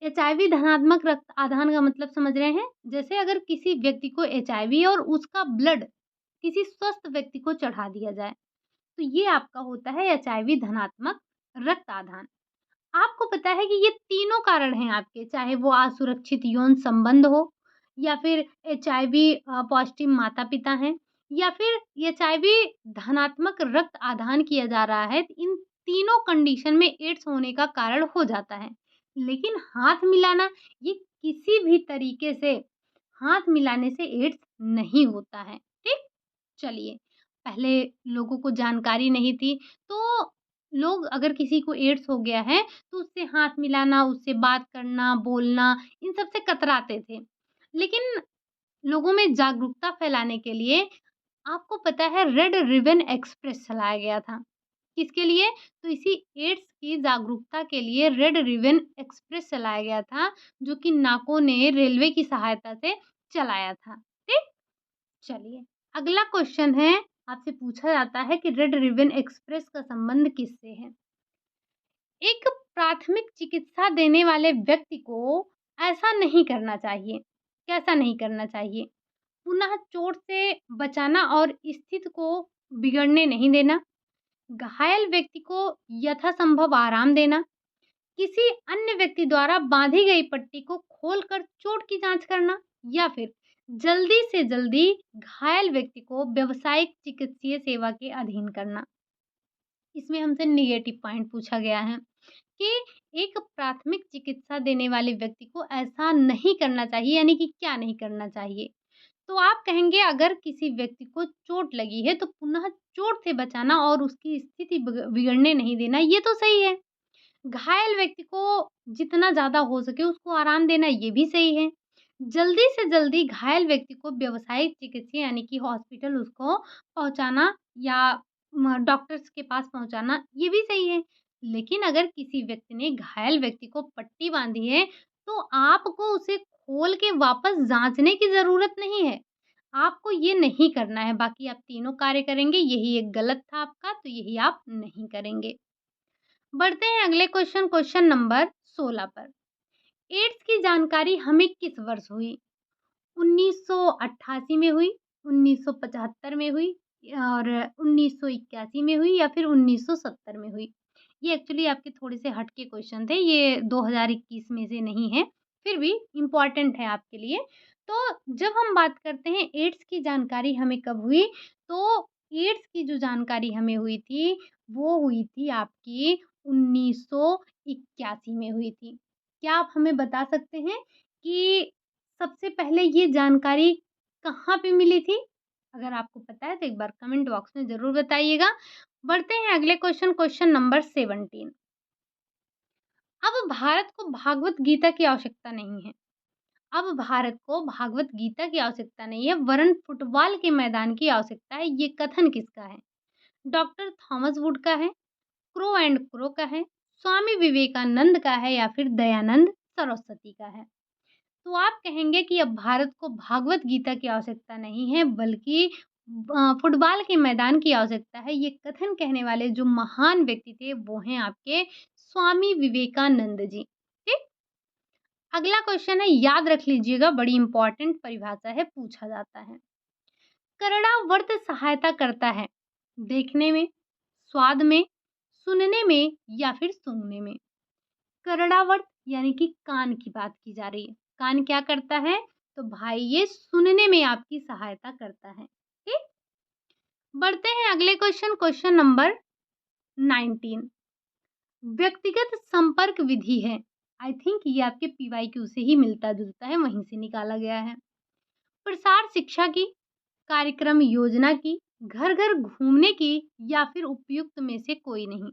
A: एचआईवी धनात्मक रक्त आधान का मतलब समझ रहे हैं? जैसे अगर किसी व्यक्ति को एचआईवी है और उसका ब्लड किसी स्वस्थ व्यक्ति को चढ़ा दिया जाए, तो ये आपका होता है एचआईवी धनात्मक रक्त आधान। आपको पता है कि ये तीनों कारण हैं आपके, चाहे वो असुरक्षित यौन संबंध हो, या फिर एचआईवी पॉजिटिव माता-पिता हैं, या फिर एचआईवी धनात्मक रक्त आधान किया जा रहा है। इन तीनों कंडीशन में एड्स होने का कारण हो जाता है। लेकिन हाथ मिलाना, ये किसी भी तरीके से हाथ मिलाने से एड्स नहीं होता है। ठीक? चलिए, पहले लोगों को जानकारी नहीं थी, तो लोग अगर किसी को एड्स हो गया है, तो उससे हाथ मिलाना, उससे बात करना, बोलना, इन सब से कतराते थे। लेकिन लोगों में जागरूकता फैलाने के लिए, आपको पता है, रेड रिबन एक्सप्रेस चलाया गया था। किसके लिए? तो इसी एड्स की जागरूकता के लिए रेड रिबन एक्सप्रेस चलाया गया था, जो कि नाको ने रेलवे की सहायता से चलाया था। ठीक? चलिए, अगला क्वेश्चन है, आपसे पूछा जाता है कि रेड रिबन एक्सप्रेस का संबंध किससे है? एक प्राथमिक चिकित्सा देने वाले व्यक्ति को ऐसा नहीं करना चाहिए। कैसा नहीं करना चाहिए? पुनः चोट से बचाना और स्थिति को बिगड़ने नहीं देना, घायल व्यक्ति को यथासंभव आराम देना, किसी अन्य व्यक्ति द्वारा बांधी गई पट्टी को खोलकर चोट की जांच करना, या फिर जल्दी से जल्दी घायल व्यक्ति को व्यावसायिक चिकित्सीय सेवा के अधीन करना। इसमें हमसे नेगेटिव पॉइंट पूछा गया है कि एक प्राथमिक चिकित्सा देने वाले व्यक्ति को ऐसा नहीं करना चाहिए, यानी कि क्या नहीं करना चाहिए? तो आप कहेंगे अगर किसी व्यक्ति को चोट लगी है तो पुनः चोट से बचाना और उसकी स्थिति बिगड़ने नहीं देना, ये तो सही है। घायल व्यक्ति को जितना ज़्यादा हो सके उसको आराम देना, ये भी सही है। जल्दी से जल्दी घायल व्यक्ति को व्यावसायिक चिकित्सा, यानी कि हॉस्पिटल उसको पहुँचाना, या डॉक्टर्स के पास पहुँचाना, ये भी सही है। लेकिन अगर किसी व्यक्ति ने घायल व्यक्ति को पट्टी बाँधी है, तो आपको उसे खोल के वापस जाँचने की ज़रूरत नहीं है। आपको ये नहीं करना है, बाकी आप तीनों कार्य करेंगे, यही एक गलत था आपका, तो यही आप नहीं करेंगे। बढ़ते हैं अगले क्वेश्चन नंबर 16 पर। एड्स की जानकारी हमें किस वर्ष हुई? 1988 में हुई, 1975 में हुई, और 1981 में हुई, या फिर 1970 में हुई? ये एक्चुअली आपके थोड़े से हट के क्वेश्चन थे, ये 2021 में से नहीं है, फिर भी इम्पोर्टेंट है आपके लिए। तो जब हम बात करते हैं एड्स की जानकारी हमें कब हुई, तो एड्स की जो जानकारी हमें हुई थी, वो हुई थी आपकी 1981 में हुई थी। क्या आप हमें बता सकते हैं कि सबसे पहले ये जानकारी कहाँ पे मिली थी? अगर आपको पता है तो एक बार कमेंट बॉक्स में ज़रूर बताइएगा। बढ़ते हैं अगले क्वेश्चन, क्वेश्चन नंबर 17। अब भारत को भागवत गीता की आवश्यकता नहीं है। अब भारत को भागवत गीता की आवश्यकता नहीं है, वरन फुटबॉल के मैदान की आवश्यकता है। ये कथन किसका है? डॉक्टर थॉमस वुड का है, क्रो एंड क्रो का है, स्वामी विवेकानंद का है या फिर दयानंद सरस्वती का है? तो आप कहेंगे कि अब भारत को भागवत गीता की आवश्यकता नहीं है, बल्कि फुटबॉल के मैदान की आवश्यकता है। ये कथन कहने वाले जो महान व्यक्ति थे, वो हैं आपके स्वामी विवेकानंद जी। ठीक? अगला क्वेश्चन है, याद रख लीजिएगा, बड़ी इंपॉर्टेंट परिभाषा है, पूछा जाता है। करड़ावर्त सहायता करता है देखने में, स्वाद में, सुनने में या फिर सूंघने में? करड़ावर्त यानी कि कान की बात की जा रही है। कान क्या करता है? तो भाई ये सुनने में आपकी सहायता करता है। ठीक? बढ़ते हैं अगले क्वेश्चन, क्वेश्चन नंबर 19। व्यक्तिगत संपर्क विधि है। आई थिंक ये आपके पीवाईक्यू से ही मिलता-जुलता है, वहीं से निकाला गया है। प्रसार शिक्षा की, कार्यक्रम योजना की, घर-घर घूमने की या फिर उपयुक्त में से कोई नहीं?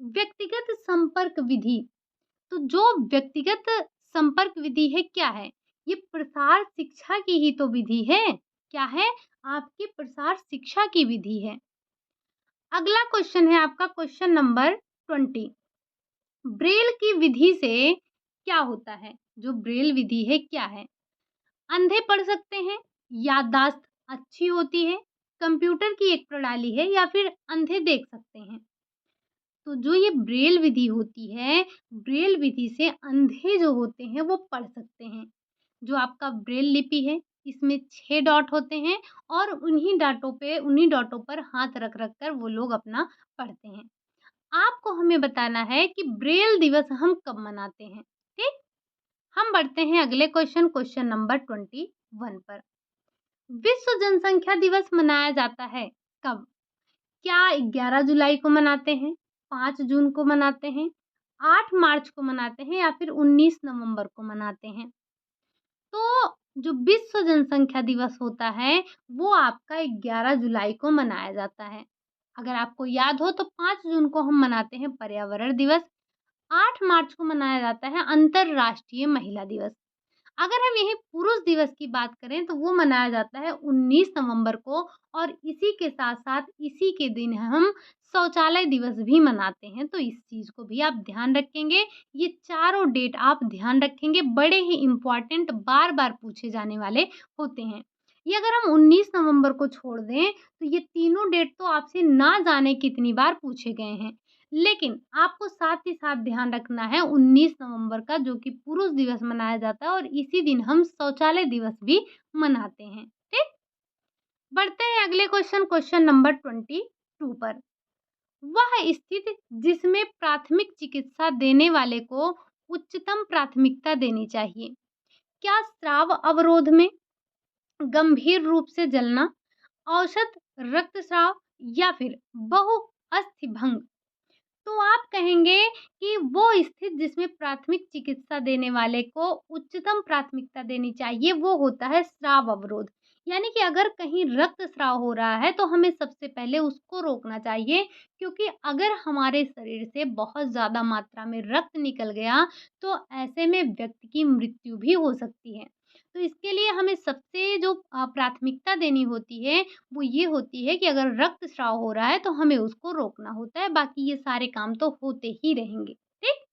A: व्यक्तिगत संपर्क विधि, तो जो व्यक्तिगत संपर्क विधि है क्या है? ये प्रसार शिक्षा की ही तो विधि है। क्या है? आपकी प्रसार शिक्षा की विधि है। अगला क्वेश्चन है आपका क्वेश्चन नंबर 20। ब्रेल की विधि से क्या होता है? जो ब्रेल विधि है क्या है? अंधे पढ़ सकते हैं, याददाश्त अच्छी होती है, कंप्यूटर की एक प्रणाली है या फिर अंधे देख सकते हैं? तो जो ये ब्रेल विधि होती है, ब्रेल विधि से अंधे जो होते हैं वो पढ़ सकते हैं। जो आपका ब्रेल लिपि है, इसमें 6 डॉट होते हैं और उन्हीं डॉटों पर हाथ रख रख कर वो लोग अपना पढ़ते हैं। आपको हमें बताना है कि ब्रेल दिवस हम कब मनाते हैं, ठीक? हम बढ़ते हैं अगले क्वेश्चन, क्वेश्चन नंबर 21 पर। विश्व जनसंख्या दिवस मनाया जाता है कब? क्या 11 जुलाई को मनाते हैं, 5 जून को मनाते हैं, 8 मार्च को मनाते हैं या फिर 19 नवंबर को मनाते हैं? तो जो विश्व जनसंख्या दिवस होता है, वो आपका 11 जुलाई को मनाया जाता है। अगर आपको याद हो तो 5 जून को हम मनाते हैं पर्यावरण दिवस, 8 मार्च को मनाया जाता है अंतर्राष्ट्रीय महिला दिवस। अगर हम यहीं पुरुष दिवस की बात करें तो वो मनाया जाता है 19 नवंबर को और इसी के साथ-साथ इसी के दिन हम शौचालय दिवस भी मनाते हैं, तो इस चीज़ को भी आप ध्यान रखेंगे। ये चारों डेट आप ध्यान रखेंगे, बड़े ही इम्पोर्टेंट बार-बार पूछे जाने वाले होते हैं। ये अगर हम 19 नवंबर को छोड़ दें, तो ये तीनों डेट तो आपसे ना जाने कितनी बार पूछे गए हैं। लेकिन आपको साथ ही साथ ध्यान रखना है 19 नवंबर का, जो कि पुरुष दिवस मनाया जाता है और इसी दिन हम शौचालय दिवस भी मनाते हैं। ठीक? बढ़ते हैं अगले क्वेश्चन, क्वेश्चन नंबर 22 पर। वह स्थिति जिसमें प्राथमिक चिकित्सा देने वाले को उच्चतम प्राथमिकता देनी चाहिए। क्या स्राव अवरोध में, गंभीर रूप से जलना, औसत रक्तस्राव या फिर बहुअस्थि भंग? तो आप कहेंगे कि वो स्थिति जिसमें प्राथमिक चिकित्सा देने वाले को उच्चतम प्राथमिकता देनी चाहिए, वो होता है स्राव अवरोध। यानी कि अगर कहीं रक्तस्राव हो रहा है तो हमें सबसे पहले उसको रोकना चाहिए, क्योंकि अगर हमारे शरीर से बहुत ज़्यादा मात्रा में रक्त निकल गया तो ऐसे में व्यक्ति की मृत्यु भी हो सकती है। तो इसके लिए हमें सबसे जो प्राथमिकता देनी होती है, वो ये होती है कि अगर रक्तस्राव हो रहा है तो हमें उसको रोकना होता है, बाकी ये सारे काम तो होते ही रहेंगे। ठीक?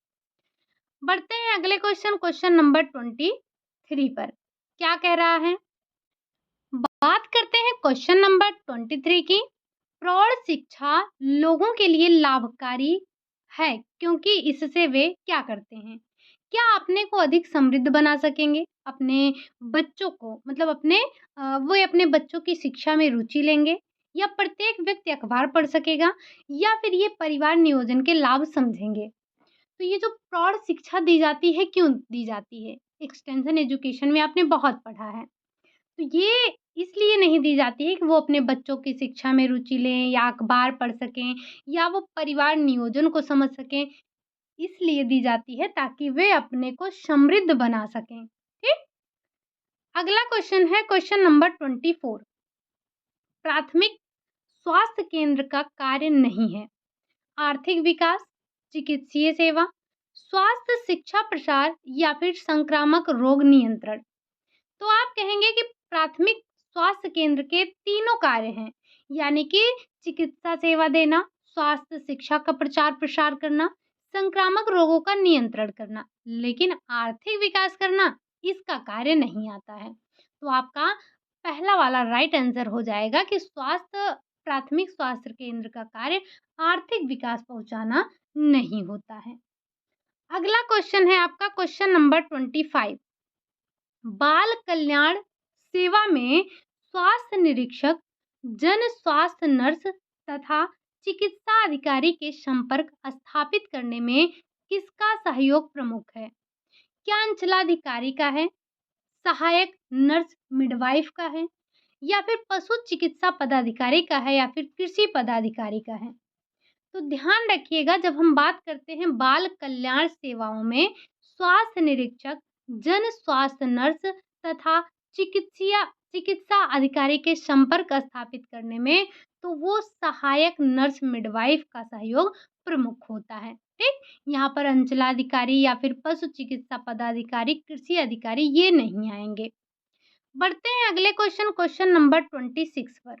A: बढ़ते हैं अगले क्वेश्चन, क्वेश्चन नंबर 23 पर। क्या कह रहा है? बात करते हैं क्वेश्चन नंबर 23 की। प्रौढ़ शिक्षा लोगों के लिए लाभकारी है क्योंकि इससे वे क्या करते हैं? क्या अपने को अधिक समृद्ध बना सकेंगे? अपने बच्चों को मतलब वे अपने बच्चों की शिक्षा में रुचि लेंगे या प्रत्येक व्यक्ति अखबार पढ़ सकेगा, या फिर ये परिवार नियोजन के लाभ समझेंगे। तो ये जो प्रौढ़ शिक्षा दी जाती है, क्यों दी जाती है? एक्सटेंशन एजुकेशन में आपने बहुत पढ़ा है। तो ये इसलिए नहीं दी जाती है कि वो अपने बच्चों की शिक्षा में रुचि लें या अखबार पढ़ सकें या वो परिवार नियोजन को समझ सकें, इसलिए दी जाती है ताकि वे अपने को समृद्ध बना सकें। ठीक? अगला क्वेश्चन है क्वेश्चन नंबर 24। प्राथमिक स्वास्थ्य केंद्र का कार्य नहीं है आर्थिक विकास, चिकित्सीय सेवा, स्वास्थ्य शिक्षा प्रसार या फिर संक्रामक रोग नियंत्रण। तो आप कहेंगे कि प्राथमिक स्वास्थ्य केंद्र के तीनों कार्य हैं, यानी कि चिकित्सा सेवा देना, स्वास्थ्य शिक्षा का प्रचार प्रसार करना, संक्रामक रोगों का नियंत्रण करना, लेकिन आर्थिक विकास करना इसका कार्य नहीं आता है। तो आपका पहला वाला राइट आंसर हो जाएगा कि प्राथमिक स्वास्थ्य केंद्र का कार्य आर्थिक विकास पहुंचाना नहीं होता है। अगला क्वेश्चन है आपका क्वेश्चन नंबर 25। बाल कल्याण सेवा में स्वास्थ्य निरीक्षक, जन स्वास्थ्य नर्स तथा चिकित्सा अधिकारी के संपर्क स्थापित करने में किसका सहयोग प्रमुख है? क्या अंचलाधिकारी का है, सहायक नर्स मिडवाइफ का है, या फिर पशु चिकित्सा पदाधिकारी का है, या फिर कृषि पदाधिकारी का है? तो ध्यान रखिएगा, जब हम बात करते हैं बाल कल्याण सेवाओं में स्वास्थ्य निरीक्षक, जन स्वास्थ्य नर्स तथा चिकित्सा अधिकारी के संपर्क स्थापित करने में, तो वो सहायक नर्स मिडवाइफ का सहयोग प्रमुख होता है। ठीक, यहाँ पर अंचलाधिकारी या फिर पशु चिकित्सा पदाधिकारी, कृषि अधिकारी ये नहीं आएंगे। बढ़ते हैं अगले क्वेश्चन नंबर 26 पर।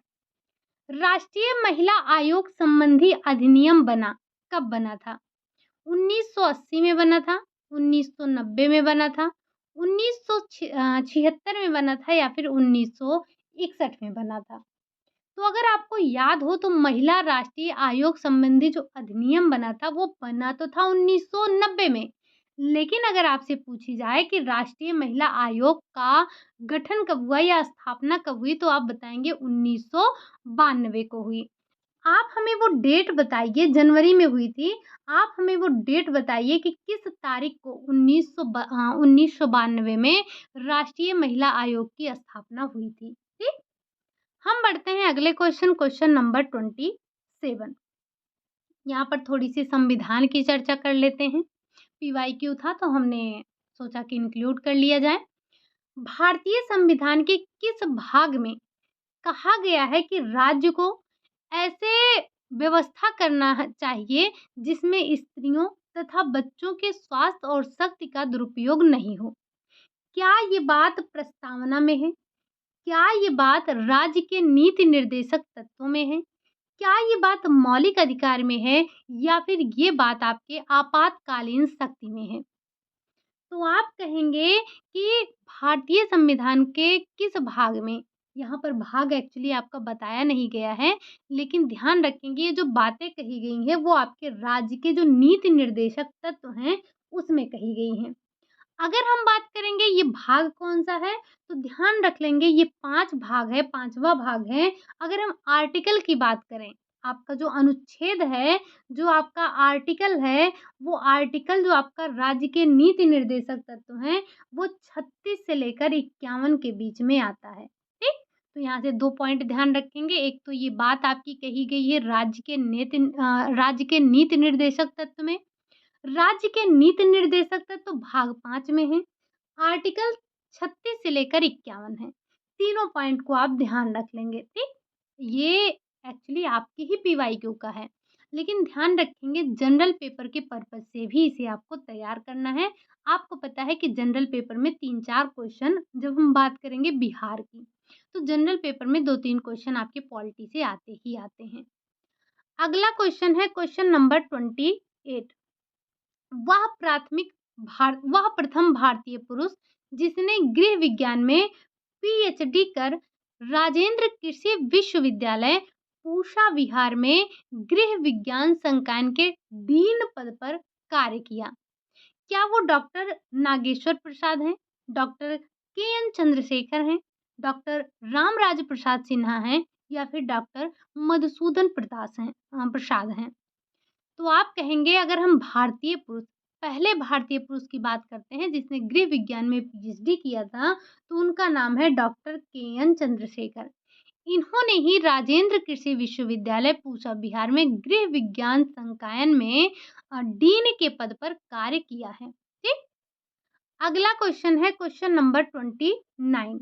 A: राष्ट्रीय महिला आयोग संबंधी अधिनियम कब बना था? 1980 में बना था, 1990 में बना था, 1976 में बना था, या फिर 1961 में बना था? तो अगर आपको याद हो तो महिला राष्ट्रीय आयोग संबंधी जो अधिनियम बना था वो बना तो था 1990 में, लेकिन अगर आपसे पूछी जाए कि राष्ट्रीय महिला आयोग का गठन कब हुआ या स्थापना कब हुई, तो आप बताएंगे 1992 को हुई। आप हमें वो डेट बताइए, जनवरी में हुई थी। आप हमें वो डेट बताइए कि किस तारीख को 1992 में राष्ट्रीय महिला आयोग की स्थापना हुई थी। ठीक, हम बढ़ते हैं अगले क्वेश्चन नंबर 27। यहाँ पर थोड़ी सी संविधान की चर्चा कर लेते हैं। पीवाईक्यू था तो हमने सोचा कि इंक्लूड कर लिया जाए। भारतीय संविधान के किस भाग में कहा गया है कि राज्य को ऐसे व्यवस्था करना चाहिए जिसमें स्त्रियों तथा बच्चों के स्वास्थ्य और शक्ति का दुरुपयोग नहीं हो? क्या ये बात प्रस्तावना में है? क्या ये बात राज्य के नीति निर्देशक तत्वों में है? क्या ये बात मौलिक अधिकार में है, या फिर ये बात आपके आपातकालीन शक्ति में है? तो आप कहेंगे कि भारतीय संविधान के किस भाग में, यहाँ पर भाग एक्चुअली आपका बताया नहीं गया है, लेकिन ध्यान रखेंगे ये जो बातें कही गई हैं वो आपके राज्य के जो नीति निर्देशक तत्व हैं उसमें कही गई हैं। अगर हम बात करेंगे ये भाग कौन-सा है, तो ध्यान रख लेंगे ये 5 भाग है, 5वां भाग है। अगर हम आर्टिकल की बात करें, आपका जो अनुच्छेद है, जो आपका आर्टिकल है, वो आर्टिकल जो आपका राज्य के नीति निर्देशक तत्व हैं, वो 36 से लेकर 51 के बीच में आता है। ठीक? तो यहाँ से 2 पॉइंट ध्यान रखेंगे। एक तो ये बात आपकी कही गई है राज्य के नीति निर्देशक तत्व में। राज्य के नीति निर्देशक तत्व भाग 5 में है। आर्टिकल 36 से लेकर 51 है। तीनों पॉइंट को आप ध्यान रख लेंगे। ठीक, ये एक्चुअली आपके ही पीवाईक्यू का है, लेकिन ध्यान रखेंगे जनरल पेपर के पर्पज से भी इसे आपको तैयार करना है। आपको पता है कि जनरल पेपर में 3-4 क्वेश्चन, जब हम बात करेंगे बिहार की, तो जनरल पेपर में 2-3 क्वेश्चन आपके पॉलिटी से आते ही आते हैं। अगला क्वेश्चन है क्वेश्चन नंबर 28। वह प्रथम भारतीय पुरुष जिसने गृह विज्ञान में पीएचडी कर राजेंद्र कृषि विश्वविद्यालय पूषा विहार में गृह विज्ञान संकाय के डीन पद पर कार्य किया। क्या वो डॉक्टर नागेश्वर प्रसाद हैं, डॉक्टर के एन चंद्रशेखर हैं, डॉक्टर रामराज प्रसाद सिन्हा हैं, या फिर डॉक्टर मधुसूदन प्रसाद हैं। तो आप कहेंगे अगर हम पहले भारतीय पुरुष की बात करते हैं जिसने गृह विज्ञान में पीएचडी किया था, तो उनका नाम है डॉक्टर के.एन. चंद्रशेखर। इन्होंने ही राजेंद्र कृषि विश्वविद्यालय पूसा बिहार में गृह विज्ञान संकायन में डीन के पद पर कार्य किया है। ठीक। अगला क्वेश्चन है क्वेश्चन नंबर 29।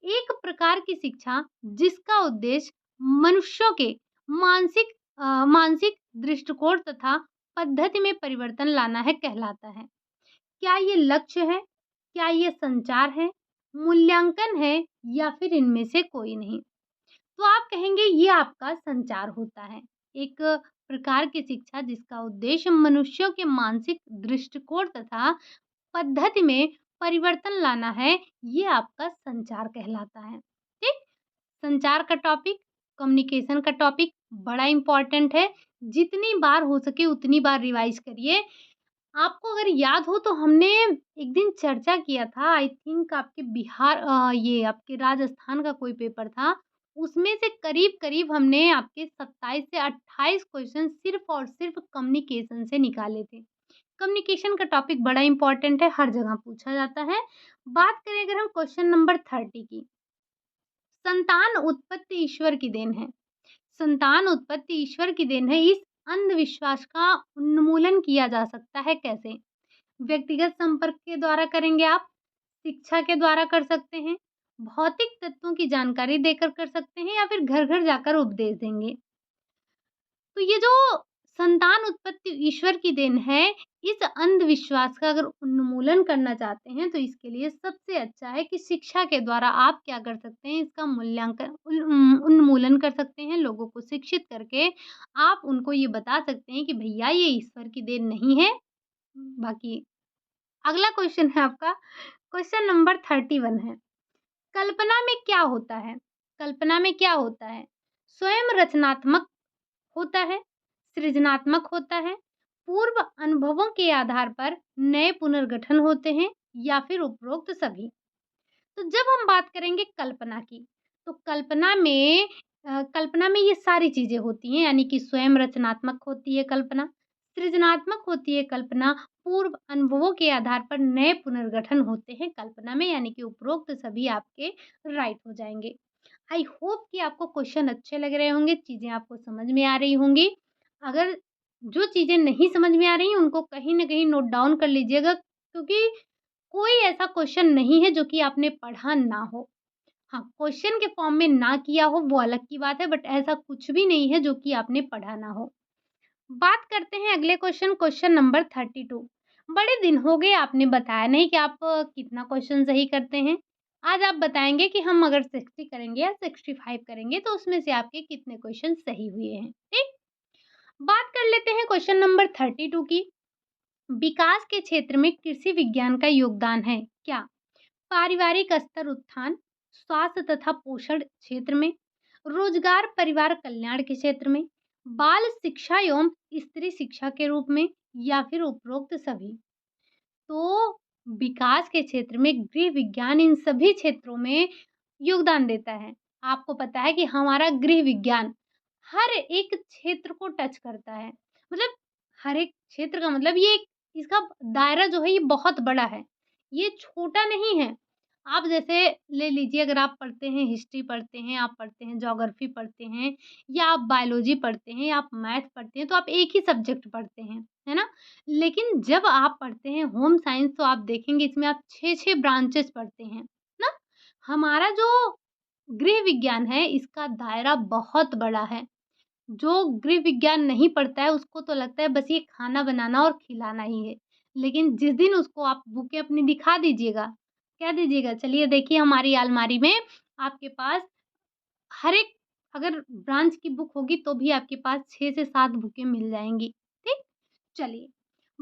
A: एक प्रकार की शिक्षा जिसका उद्देश्य मनुष्यों के मानसिक दृष्टिकोण तथा पद्धति में परिवर्तन लाना है कहलाता है। क्या ये लक्ष्य है? क्या ये संचार है? मूल्यांकन है? या फिर इनमें से कोई नहीं? तो आप कहेंगे ये आपका संचार होता है। एक प्रकार की शिक्षा जिसका उद्देश्य मनुष्यों के मानसिक दृष्टिकोण तथा पद्धति में परिवर्तन लाना है, ये आपका संचार कहलाता है। ठीक। संचार का टॉपिक, कम्युनिकेशन का टॉपिक बड़ा इम्पोर्टेंट है। जितनी बार हो सके उतनी बार रिवाइज करिए। आपको अगर याद हो तो हमने एक दिन चर्चा किया था, आई थिंक आपके ये आपके राजस्थान का कोई पेपर था। उसमें से करीब-करीब हमने आपके 27 से 28 क्वेश्चन सिर्फ़ और सिर्फ़ कम्युनिकेशन से निकाले थे। कम्युनिकेशन का टॉपिक बड़ा इम्पोर्टेंट है, हर जगह पूछा जाता है। बात करें अगर हम क्वेश्चन नंबर 30 की, संतान उत्पत्ति ईश्वर की देन है। संतान उत्पत्ति ईश्वर की देन है, इस अंधविश्वास का उन्मूलन किया जा सकता है कैसे? व्यक्तिगत संपर्क के द्वारा करेंगे आप, शिक्षा के द्वारा कर सकते हैं, भौतिक तत्वों की जानकारी देकर कर सकते हैं या फिर घर-घर जाकर उपदेश देंगे। तो ये जो संतान उत्पत्ति ईश्वर की देन है, इस अंधविश्वास का अगर उन्मूलन करना चाहते हैं तो इसके लिए सबसे अच्छा है कि शिक्षा के द्वारा आप क्या कर सकते हैं, इसका उन्मूलन कर सकते हैं। लोगों को शिक्षित करके आप उनको ये बता सकते हैं कि भैया ये ईश्वर की देन नहीं है। बाकी अगला क्वेश्चन है आपका, क्वेश्चन नंबर 31 है। कल्पना में क्या होता है? कल्पना में क्या होता है? स्वयं रचनात्मक होता है, सृजनात्मक होता है, पूर्व अनुभवों के आधार पर नए पुनर्गठन होते हैं या फिर उपरोक्त सभी। तो जब हम बात करेंगे कल्पना की, तो कल्पना में ये सारी चीज़ें होती हैं, यानी कि स्वयं रचनात्मक होती है कल्पना, सृजनात्मक होती है कल्पना, पूर्व अनुभवों के आधार पर नए पुनर्गठन होते हैं कल्पना में, यानी कि उपरोक्त सभी आपके राइट हो जाएँगे। आई होप कि आपको क्वेश्चन अच्छे लग रहे होंगे, चीज़ें आपको समझ में आ रही होंगी। अगर जो चीज़ें नहीं समझ में आ रही हैं, उनको कहीं न कहीं नोट डाउन कर लीजिएगा, क्योंकि कोई ऐसा क्वेश्चन नहीं है जो कि आपने पढ़ा ना हो। हाँ, क्वेश्चन के फॉर्म में ना किया हो वो अलग की बात है, बट ऐसा कुछ भी नहीं है जो कि आपने पढ़ा ना हो। बात करते हैं अगले क्वेश्चन, क्वेश्चन नंबर 32। बड़े दिन हो गए आपने बताया नहीं कि आप कितना क्वेश्चन सही करते हैं। आज आप बताएँगे कि हम अगर 60 करेंगे या 65 करेंगे तो उसमें से आपके कितने क्वेश्चन सही हुए हैं, ठीक? बात कर लेते हैं क्वेश्चन नंबर 32 की। विकास के क्षेत्र में कृषि विज्ञान का योगदान है क्या? पारिवारिक स्तर उत्थान, स्वास्थ्य तथा पोषण क्षेत्र में, रोजगार परिवार कल्याण के क्षेत्र में, बाल शिक्षा एवं स्त्री शिक्षा के रूप में या फिर उपरोक्त सभी। तो विकास के क्षेत्र में गृह विज्ञान इन सभी क्षेत्रों में योगदान देता है। आपको पता है कि हमारा गृह विज्ञान हर एक क्षेत्र को टच करता है। मतलब हर एक क्षेत्र का मतलब इसका दायरा जो है ये बहुत बड़ा है। ये छोटा नहीं है। आप जैसे ले लीजिए, अगर आप पढ़ते हैं हिस्ट्री पढ़ते हैं, आप पढ़ते हैं ज्योग्राफी पढ़ते हैं या आप बायोलॉजी पढ़ते हैं या आप मैथ पढ़ते हैं, तो आप एक ही सब्जेक्ट पढ़ते हैं, है ना? लेकिन जब आप पढ़ते हैं होम साइंस तो आप देखेंगे इसमें आप 6-6 ब्रांचेस पढ़ते हैं, ना? हमारा जो गृह विज्ञान है इसका दायरा बहुत बड़ा है। जो गृह विज्ञान नहीं पढ़ता है उसको तो लगता है बस ये खाना बनाना और खिलाना ही है। लेकिन जिस दिन उसको आप बुकें अपनी दिखा दीजिएगा, कह दीजिएगा चलिए देखिए हमारी अलमारी में आपके पास हर एक अगर ब्रांच की बुक होगी तो भी आपके पास 6 से 7 बुकें मिल जाएँगी। ठीक? चलिए,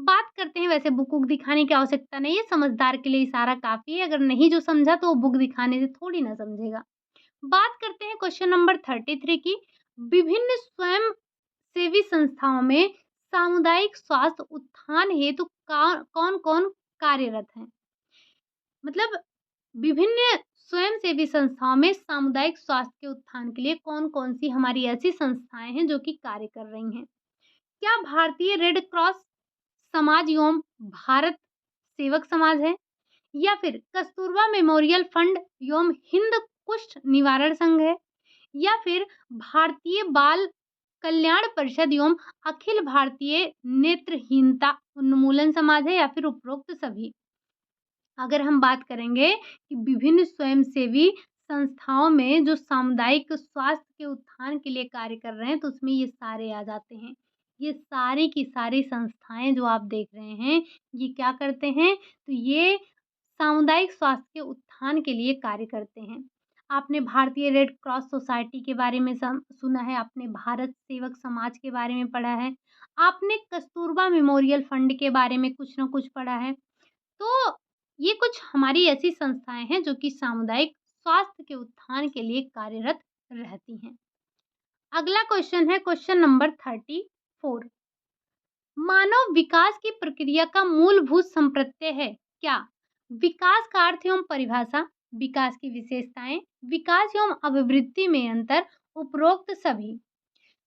A: बात करते हैं, वैसे बुक वुक दिखाने की आवश्यकता नहीं है, समझदार के लिए इशारा काफ़ी है, अगर नहीं जो समझा तो वो बुक दिखाने से थोड़ी ना समझेगा। बात करते हैं क्वेश्चन नंबर 33 की। विभिन्न स्वयंसेवी संस्थाओं में सामुदायिक स्वास्थ्य उत्थान हेतु कौन-कौन कार्यरत हैं? मतलब विभिन्न स्वयंसेवी संस्थाओं में सामुदायिक स्वास्थ्य के उत्थान के लिए कौन-कौन सी हमारी ऐसी संस्थाएँ हैं जो कि कार्य कर रही हैं? क्या भारतीय रेड क्रॉस समाज एवं भारत सेवक समाज है? या फिर कस्तूरबा मेमोरियल फंड एवं हिंद कुष्ठ निवारण संघ है? या फिर भारतीय बाल कल्याण परिषद एवं अखिल भारतीय नेत्रहीनता उन्मूलन समाज है या फिर उपरोक्त सभी? अगर हम बात करेंगे कि विभिन्न स्वयंसेवी संस्थाओं में जो सामुदायिक स्वास्थ्य के उत्थान के लिए कार्य कर रहे हैं, तो उसमें ये सारे आ जाते हैं। ये सारी की सारी संस्थाएँ जो आप देख रहे हैं, ये क्या करते हैं? तो ये सामुदायिक स्वास्थ्य के उत्थान के लिए कार्य करते हैं। आपने भारतीय रेड क्रॉस सोसाइटी के बारे में सुना है, आपने भारत सेवक समाज के बारे में पढ़ा है, आपने कस्तूरबा मेमोरियल फंड के बारे में कुछ न कुछ पढ़ा है। तो ये कुछ हमारी ऐसी संस्थाएँ हैं जो कि सामुदायिक स्वास्थ्य के उत्थान के लिए कार्यरत रहती हैं। अगला क्वेश्चन है क्वेश्चन नंबर 34। मानव विकास की प्रक्रिया का मूलभूत संप्रत्यय है क्या? विकास का अर्थ एवं परिभाषा, विकास की विशेषताएं, विकास एवं अभिवृद्धि में अंतर, उपरोक्त सभी।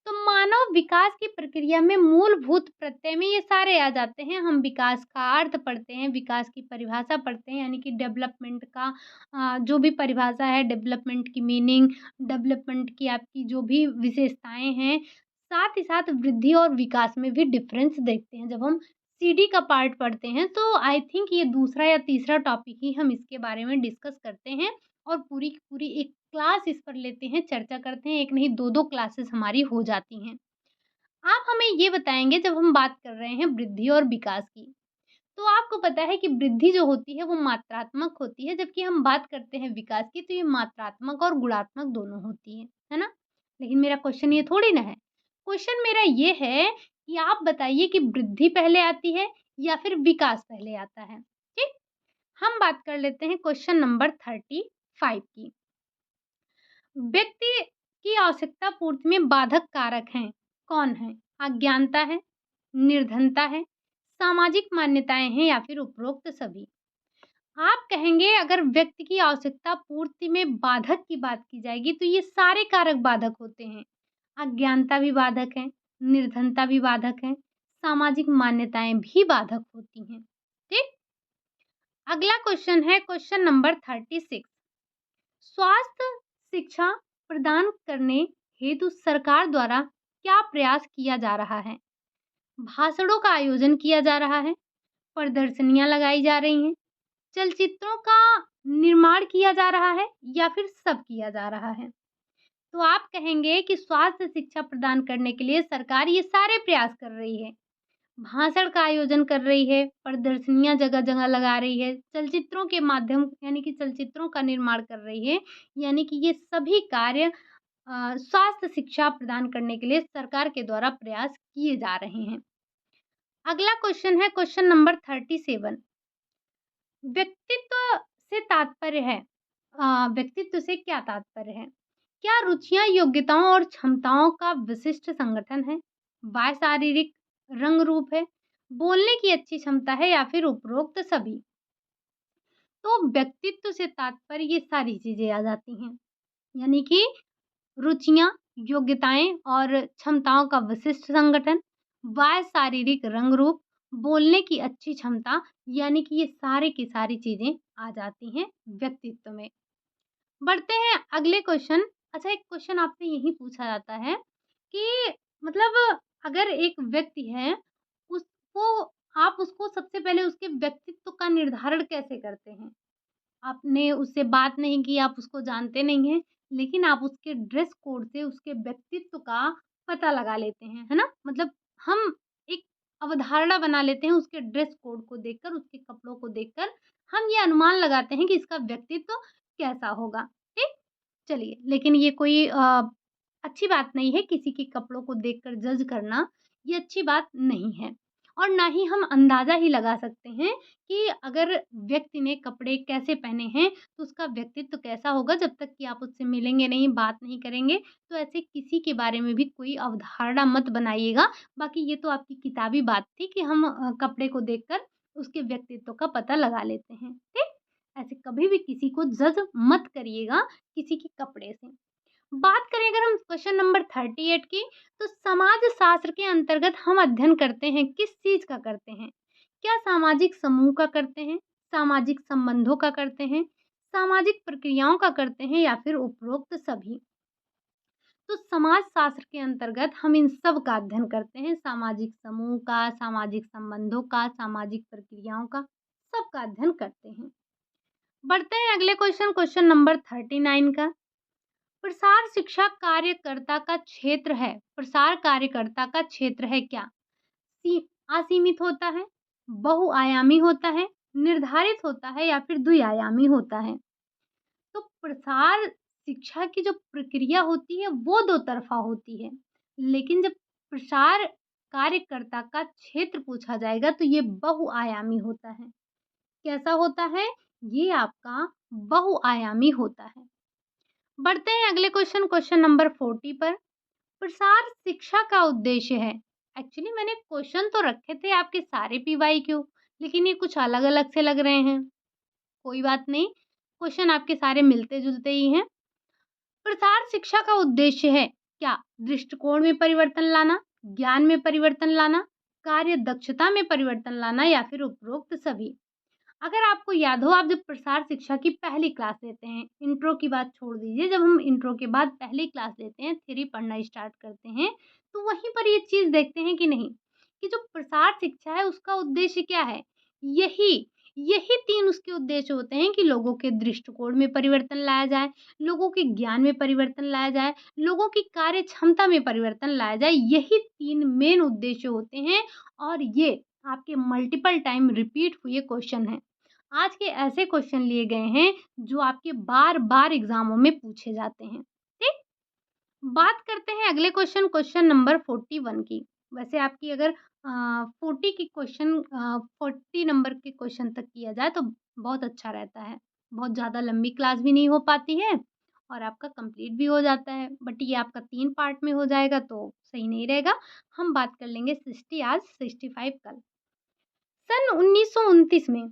A: तो मानव विकास की प्रक्रिया में मूलभूत प्रत्यय में ये सारे आ जाते हैं। हम विकास का अर्थ पढ़ते हैं, विकास की परिभाषा पढ़ते हैं, यानी कि डेवलपमेंट का जो भी परिभाषा है, डेवलपमेंट की मीनिंग, डेवलपमेंट की आपकी जो भी विशेषताएं हैं, साथ ही साथ वृद्धि और विकास में भी डिफरेंस देखते हैं। जब हम सीडी का पार्ट पढ़ते हैं तो आई थिंक ये दूसरा या तीसरा टॉपिक ही हम इसके बारे में डिस्कस करते हैं और पूरी की पूरी एक क्लास इस पर लेते हैं, चर्चा करते हैं, एक नहीं 2-2 क्लासेस हमारी हो जाती हैं। आप हमें ये बताएँगे जब हम बात कर रहे हैं वृद्धि और विकास की, तो आपको पता है कि वृद्धि जो होती है वो मात्रात्मक होती है, जबकि हम बात करते हैं विकास की तो ये मात्रात्मक और गुणात्मक दोनों होती है ना? लेकिन मेरा क्वेश्चन ये थोड़ी ना है। क्वेश्चन मेरा ये है कि आप बताइए कि वृद्धि पहले आती है या फिर विकास पहले आता है? ठीक? हम बात कर लेते हैं क्वेश्चन नंबर 35 की। व्यक्ति की आवश्यकता पूर्ति में बाधक कारक हैं, कौन है? अज्ञानता है, निर्धनता है, सामाजिक मान्यताएँ हैं या फिर उपरोक्त सभी? आप कहेंगे अगर व्यक्ति की आवश्यकता पूर्ति में बाधक की बात की जाएगी तो ये सारे कारक बाधक होते हैं। अज्ञानता भी बाधक है, निर्धनता भी बाधक है, सामाजिक मान्यताएँ भी बाधक होती हैं। ठीक? अगला क्वेश्चन है क्वेश्चन नंबर 36। स्वास्थ्य शिक्षा प्रदान करने हेतु सरकार द्वारा क्या प्रयास किया जा रहा है? भाषणों का आयोजन किया जा रहा है, प्रदर्शनियाँ लगाई जा रही हैं, चलचित्रों का निर्माण किया जा रहा है या फिर सब किया जा रहा है? तो आप कहेंगे कि स्वास्थ्य शिक्षा प्रदान करने के लिए सरकार ये सारे प्रयास कर रही है। भाषण का आयोजन कर रही है, प्रदर्शनियाँ जगह-जगह लगा रही है, चलचित्रों के माध्यम यानी कि चलचित्रों का निर्माण कर रही है, यानी कि ये सभी कार्य स्वास्थ्य शिक्षा प्रदान करने के लिए सरकार के द्वारा प्रयास किए जा रहे हैं। अगला क्वेश्चन है क्वेश्चन नंबर 37। व्यक्तित्व से तात्पर्य है व्यक्तित्व से क्या तात्पर्य है? क्या रुचियाँ, योग्यताओं और क्षमताओं का विशिष्ट संगठन है? बाह्य शारीरिक रंग रूप है? बोलने की अच्छी क्षमता है या फिर उपरोक्त सभी? तो व्यक्तित्व से तात्पर्य ये सारी चीज़ें आ जाती हैं। यानी कि रुचियाँ, योग्यताएँ और क्षमताओं का विशिष्ट संगठन, बाह्य शारीरिक रंग रूप, बोलने की अच्छी क्षमता, यानी कि ये सारी की सारी चीज़ें आ जाती हैं व्यक्तित्व में। बढ़ते हैं अगले क्वेश्चन। अच्छा, एक क्वेश्चन आपसे यही पूछा जाता है कि मतलब अगर एक व्यक्ति है, उसको आप उसको सबसे पहले उसके व्यक्तित्व का निर्धारण कैसे करते हैं? आपने उससे बात नहीं की, आप उसको जानते नहीं हैं, लेकिन आप उसके ड्रेस कोड से उसके व्यक्तित्व का पता लगा लेते हैं, है ना? मतलब हम एक अवधारणा बना लेते हैं उसके ड्रेस कोड को देखकर, उसके कपड़ों को देखकर हम ये अनुमान लगाते हैं कि इसका व्यक्तित्व कैसा होगा, ठीक? चलिए, लेकिन ये कोई अच्छी बात नहीं है किसी के कपड़ों को देखकर जज करना, ये अच्छी बात नहीं है। और ना ही हम अंदाज़ा ही लगा सकते हैं कि अगर व्यक्ति ने कपड़े कैसे पहने हैं, तो उसका व्यक्तित्व कैसा होगा जब तक कि आप उससे मिलेंगे नहीं, बात नहीं करेंगे। तो ऐसे किसी के बारे में भी कोई अवधारणा मत बनाइएगा। बाकी ये तो आपकी किताबी बात थी कि हम कपड़े को देखकर उसके व्यक्तित्व का पता लगा लेते हैं, ठीक? ऐसे कभी भी किसी को जज मत करिएगा किसी के कपड़े से। बात करें अगर हम क्वेश्चन नंबर 38 की, तो समाज शास्त्र के अंतर्गत हम अध्ययन करते हैं, किस चीज़ का करते हैं? क्या सामाजिक समूह का करते हैं, सामाजिक संबंधों का करते हैं, सामाजिक प्रक्रियाओं का करते हैं या फिर उपरोक्त सभी? तो समाज शास्त्र के अंतर्गत हम इन सब का अध्ययन करते हैं, सामाजिक समूह का, सामाजिक संबंधों का, सामाजिक प्रक्रियाओं का, सबका अध्ययन करते हैं। बढ़ते हैं अगले क्वेश्चन, क्वेश्चन नंबर 39 का। प्रसार शिक्षा कार्यकर्ता का क्षेत्र है। प्रसार कार्यकर्ता का क्षेत्र है क्या? असीमित होता है, बहुआयामी होता है, निर्धारित होता है या फिर द्विआयामी होता है? तो प्रसार शिक्षा की जो प्रक्रिया होती है वो दो तरफ़ा होती है। लेकिन जब प्रसार कार्यकर्ता का क्षेत्र पूछा जाएगा तो ये बहुआयामी होता है। कैसा होता है? ये आपका बहुआयामी होता है। बढ़ते हैं अगले क्वेश्चन, क्वेश्चन नंबर 40 पर। प्रसार शिक्षा का उद्देश्य है। एक्चुअली मैंने क्वेश्चन तो रखे थे आपके सारे पीवाईक्यू, लेकिन ये कुछ अलग-अलग से लग रहे हैं। कोई बात नहीं, क्वेश्चन आपके सारे मिलते-जुलते ही हैं। प्रसार शिक्षा का उद्देश्य है क्या? दृष्टिकोण में परिवर्तन लाना, ज्ञान में परिवर्तन लाना, कार्य दक्षता में परिवर्तन लाना या फिर उपरोक्त सभी? अगर आपको याद हो, आप जब प्रसार शिक्षा की पहली क्लास लेते हैं, इंट्रो की बात छोड़ दीजिए, जब हम इंट्रो के बाद पहली क्लास लेते हैं, थ्योरी पढ़ना स्टार्ट करते हैं, तो वहीं पर ये चीज़ देखते हैं कि नहीं, कि जो प्रसार शिक्षा है उसका उद्देश्य क्या है? यही यही 3 उसके उद्देश्य होते हैं कि लोगों के दृष्टिकोण में परिवर्तन लाया जाए, लोगों के ज्ञान में परिवर्तन लाया जाए, लोगों की कार्य क्षमता में परिवर्तन लाया जाए। यही 3 मेन उद्देश्य होते हैं और ये आपके मल्टीपल टाइम रिपीट हुए क्वेश्चन हैं। आज के ऐसे क्वेश्चन लिए गए हैं जो आपके बार-बार एग्ज़ामों में पूछे जाते हैं। ठीक? बात करते हैं अगले क्वेश्चन, क्वेश्चन नंबर 41 की। वैसे आपकी अगर 40 की क्वेश्चन 40 नंबर के क्वेश्चन तक किया जाए तो बहुत अच्छा रहता है। बहुत ज़्यादा लंबी क्लास भी नहीं हो पाती है और आपका कंप्लीट भी हो जाता है। बट ये आपका 3 पार्ट में हो जाएगा तो सही नहीं रहेगा। हम बात कर लेंगे 60 आज, 65 कल। सन 1929 में,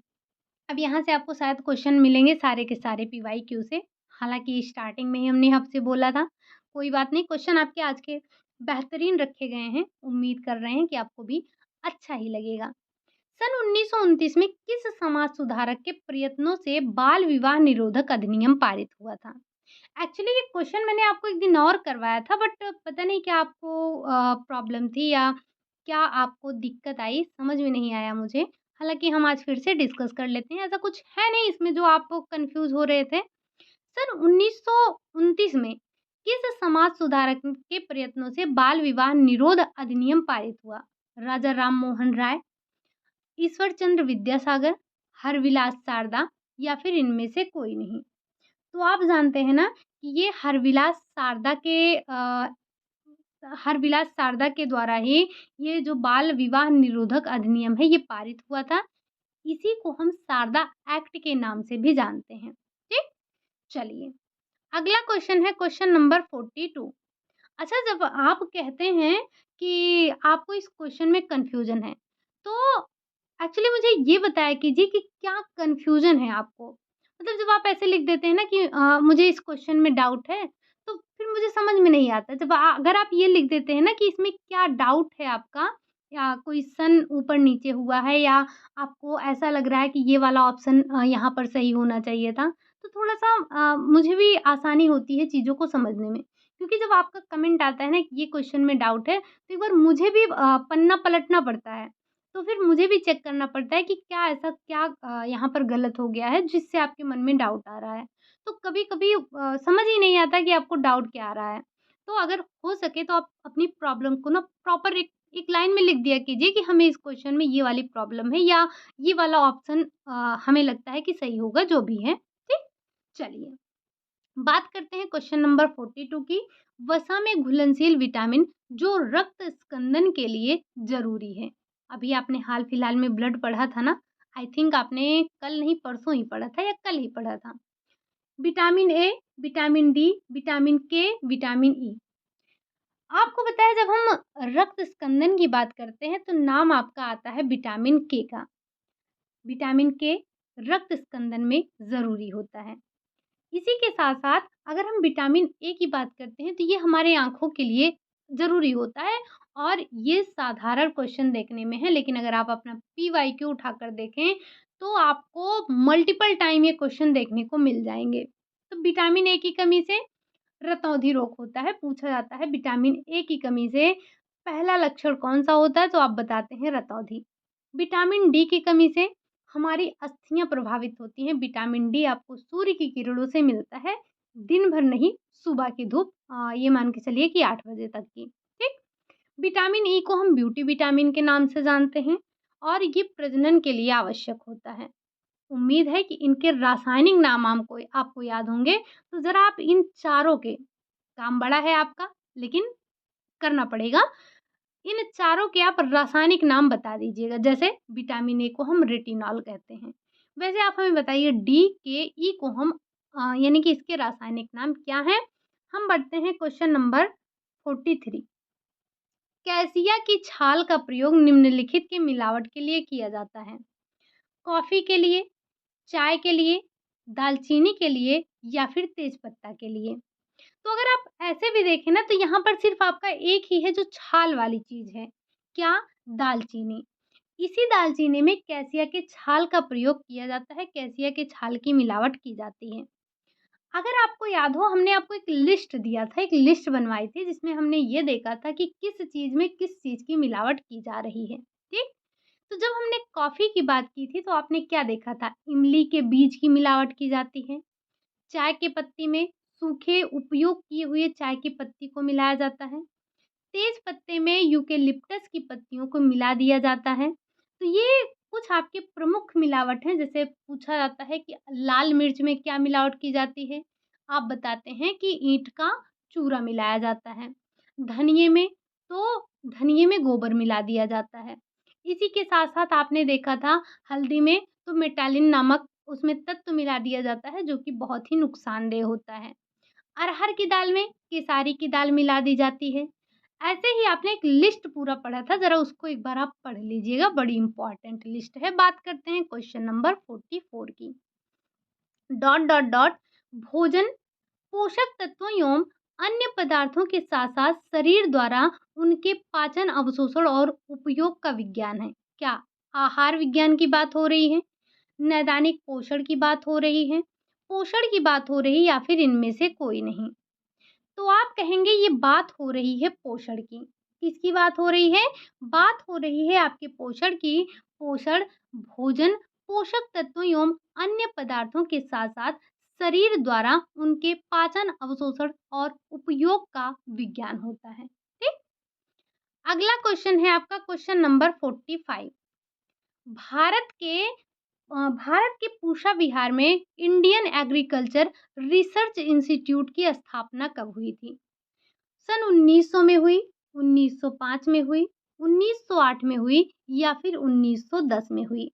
A: अब यहाँ से आपको शायद क्वेश्चन मिलेंगे सारे के सारे पीवाईक्यू से। हालाँकि स्टार्टिंग में ही हमने आपसे बोला था, कोई बात नहीं, क्वेश्चन आपके आज के बेहतरीन रखे गए हैं। उम्मीद कर रहे हैं कि आपको भी अच्छा ही लगेगा। सन 1929 में किस समाज सुधारक के प्रयत्नों से बाल विवाह निरोधक अधिनियम पारित हुआ था? एक्चुअली ये क्वेश्चन मैंने आपको एक दिन और करवाया था, बट पता नहीं क्या आपको प्रॉब्लम थी या क्या आपको दिक्कत आई, समझ में नहीं आया मुझे। हालाँकि हम आज फिर से डिस्कस कर लेते हैं, ऐसा कुछ है नहीं इसमें जो आप कन्फ्यूज़ हो रहे थे। सन 1929 में किस समाज सुधारक के प्रयत्नों से बाल विवाह निरोध अधिनियम पारित हुआ? राजा राम मोहन राय, ईश्वर चंद्र विद्यासागर, हरविलास शारदा या फिर इनमें से कोई नहीं? तो आप जानते हैं ना कि ये हरविलास शारदा के द्वारा ही ये जो बाल विवाह निरोधक अधिनियम है ये पारित हुआ था। इसी को हम शारदा एक्ट के नाम से भी जानते हैं। ठीक? चलिए, अगला क्वेश्चन है क्वेश्चन नंबर 42। अच्छा, जब आप कहते हैं कि आपको इस क्वेश्चन में कन्फ्यूज़न है, तो एक्चुअली मुझे ये बताया कीजिए कि क्या कन्फ्यूज़न है आपको? मतलब जब आप ऐसे लिख देते हैं ना कि मुझे इस क्वेश्चन में डाउट है, तो फिर मुझे समझ में नहीं आता। जब अगर आप ये लिख देते हैं ना कि इसमें क्या डाउट है आपका, या कोई सन ऊपर-नीचे हुआ है, या आपको ऐसा लग रहा है कि ये वाला ऑप्शन यहाँ पर सही होना चाहिए था, तो थोड़ा-सा मुझे भी आसानी होती है चीज़ों को समझने में। क्योंकि जब आपका कमेंट आता है ना कि ये क्वेश्चन में डाउट है, तो एक बार मुझे भी पन्ना पलटना पड़ता है। तो फिर मुझे भी चेक करना पड़ता है कि क्या ऐसा क्या यहाँ पर गलत हो गया है जिससे आपके मन में डाउट आ रहा है। तो कभी-कभी समझ ही नहीं आता कि आपको डाउट क्या आ रहा है। तो अगर हो सके तो आप अपनी प्रॉब्लम को ना प्रॉपर एक एक लाइन में लिख दिया कीजिए कि हमें इस क्वेश्चन में ये वाली प्रॉब्लम है, या ये वाला ऑप्शन हमें लगता है कि सही होगा, जो भी है। ठीक? चलिए, बात करते हैं क्वेश्चन नंबर 42 की। वसा में घुलनशील विटामिन जो रक्त स्कंदन के लिए ज़रूरी है। अभी आपने हाल-फिलहाल में ब्लड पढ़ा था ना? आई थिंक आपने कल नहीं परसों ही पढ़ा था या कल ही पढ़ा था। Vitamin A, vitamin D, vitamin के, विटामिन ई। आपको पता है जब हम रक्त स्कंदन की बात करते हैं तो नाम आपका आता है विटामिन के का। विटामिन के रक्त स्कंदन में ज़रूरी होता है। इसी के साथ-साथ अगर हम विटामिन ए की बात करते हैं तो ये हमारे आँखों के लिए ज़रूरी होता है और ये साधारण क्वेश्चन देखने में है, लेकिन अगर आप अपना पीवाईक्यू उठाकर देखें तो आपको मल्टीपल टाइम ये क्वेश्चन देखने को मिल जाएँगे। तो विटामिन ए की कमी से रतौंधी रोग होता है, पूछा जाता है विटामिन ए की कमी से पहला लक्षण कौन-सा होता है? तो आप बताते हैं रतौंधी। विटामिन डी की कमी से हमारी अस्थियाँ प्रभावित होती हैं। विटामिन डी आपको सूर्य की किरणों से मिलता है, दिन भर नहीं, सुबह की धूप ये मान के चलिए कि 8 बजे तक की, ठीक? विटामिन ई को हम ब्यूटी विटामिन के नाम से जानते हैं और ये प्रजनन के लिए आवश्यक होता है। उम्मीद है कि इनके रासायनिक नाम आपको याद होंगे, तो ज़रा आप इन चारों के काम बड़ा है आपका, लेकिन करना पड़ेगा। इन चारों के आप रासायनिक नाम बता दीजिएगा, जैसे विटामिन ए को हम रेटिनॉल कहते हैं। वैसे आप हमें बताइए डी, के, ई को हम यानी कि इसके रासायनिक नाम क्या हैं? हम बढ़ते हैं क्वेश्चन नंबर 43। कैसिया की छाल का प्रयोग निम्नलिखित के मिलावट के लिए किया जाता है? कॉफ़ी के लिए, चाय के लिए, दालचीनी के लिए या फिर तेजपत्ता के लिए? तो अगर आप ऐसे भी देखें ना तो यहाँ पर सिर्फ़ आपका एक ही है जो छाल वाली चीज़ है। क्या? दालचीनी। इसी दालचीनी में कैसिया के छाल का प्रयोग किया जाता है, कैसिया के छाल की मिलावट की जाती है। अगर आपको याद हो हमने आपको एक लिस्ट दिया था, एक लिस्ट बनवाई थी जिसमें हमने ये देखा था कि किस चीज़ में किस चीज़ की मिलावट की जा रही है, ठीक? तो जब हमने कॉफ़ी की बात की थी तो आपने क्या देखा था? इमली के बीज की मिलावट की जाती है। चाय की पत्ती में सूखे उपयोग किए हुए चाय की पत्ती को मिलाया जाता है। तेज पत्ते में यूकेलिप्टस की पत्तियों को मिला दिया जाता है। तो ये कुछ आपके प्रमुख मिलावट हैं, जैसे पूछा जाता है कि लाल मिर्च में क्या मिलावट की जाती है? आप बताते हैं कि ईंट का चूरा मिलाया जाता है। धनिये में तो धनिये में गोबर मिला दिया जाता है। इसी के साथ-साथ आपने देखा था हल्दी में तो मेटालिन नामक उसमें तत्व मिला दिया जाता है जो कि बहुत ही नुकसानदेह होता है। अरहर की दाल में केसारी की दाल मिला दी जाती है। ऐसे ही आपने एक लिस्ट पूरा पढ़ा था, ज़रा उसको एक बार आप पढ़ लीजिएगा, बड़ी इम्पोर्टेंट लिस्ट है। बात करते हैं क्वेश्चन नंबर 44 की। डॉट, डॉट, डॉट भोजन, पोषक तत्वों एवं अन्य पदार्थों के साथ-साथ शरीर द्वारा उनके पाचन, अवशोषण और उपयोग का विज्ञान है। क्या आहार विज्ञान की बात हो रही है? नैदानिक पोषण की बात हो रही है? पोषण की बात हो रही है या फिर इनमें से कोई नहीं? तो आप कहेंगे ये बात हो रही है पोषण की। किसकी बात हो रही है? बात हो रही है आपके पोषण की। पोषण, भोजन, पोषक तत्वों एवं अन्य पदार्थों के साथ-साथ शरीर द्वारा उनके पाचन, अवशोषण और उपयोग का विज्ञान होता है। ठीक? अगला क्वेश्चन है आपका क्वेश्चन नंबर 45। भारत के भारत के पूसा विहार में इंडियन एग्रीकल्चर रिसर्च इंस्टीट्यूट की स्थापना कब हुई थी? सन 1900 में हुई, 1905 में हुई, 1908 में हुई या फिर 1910 में हुई?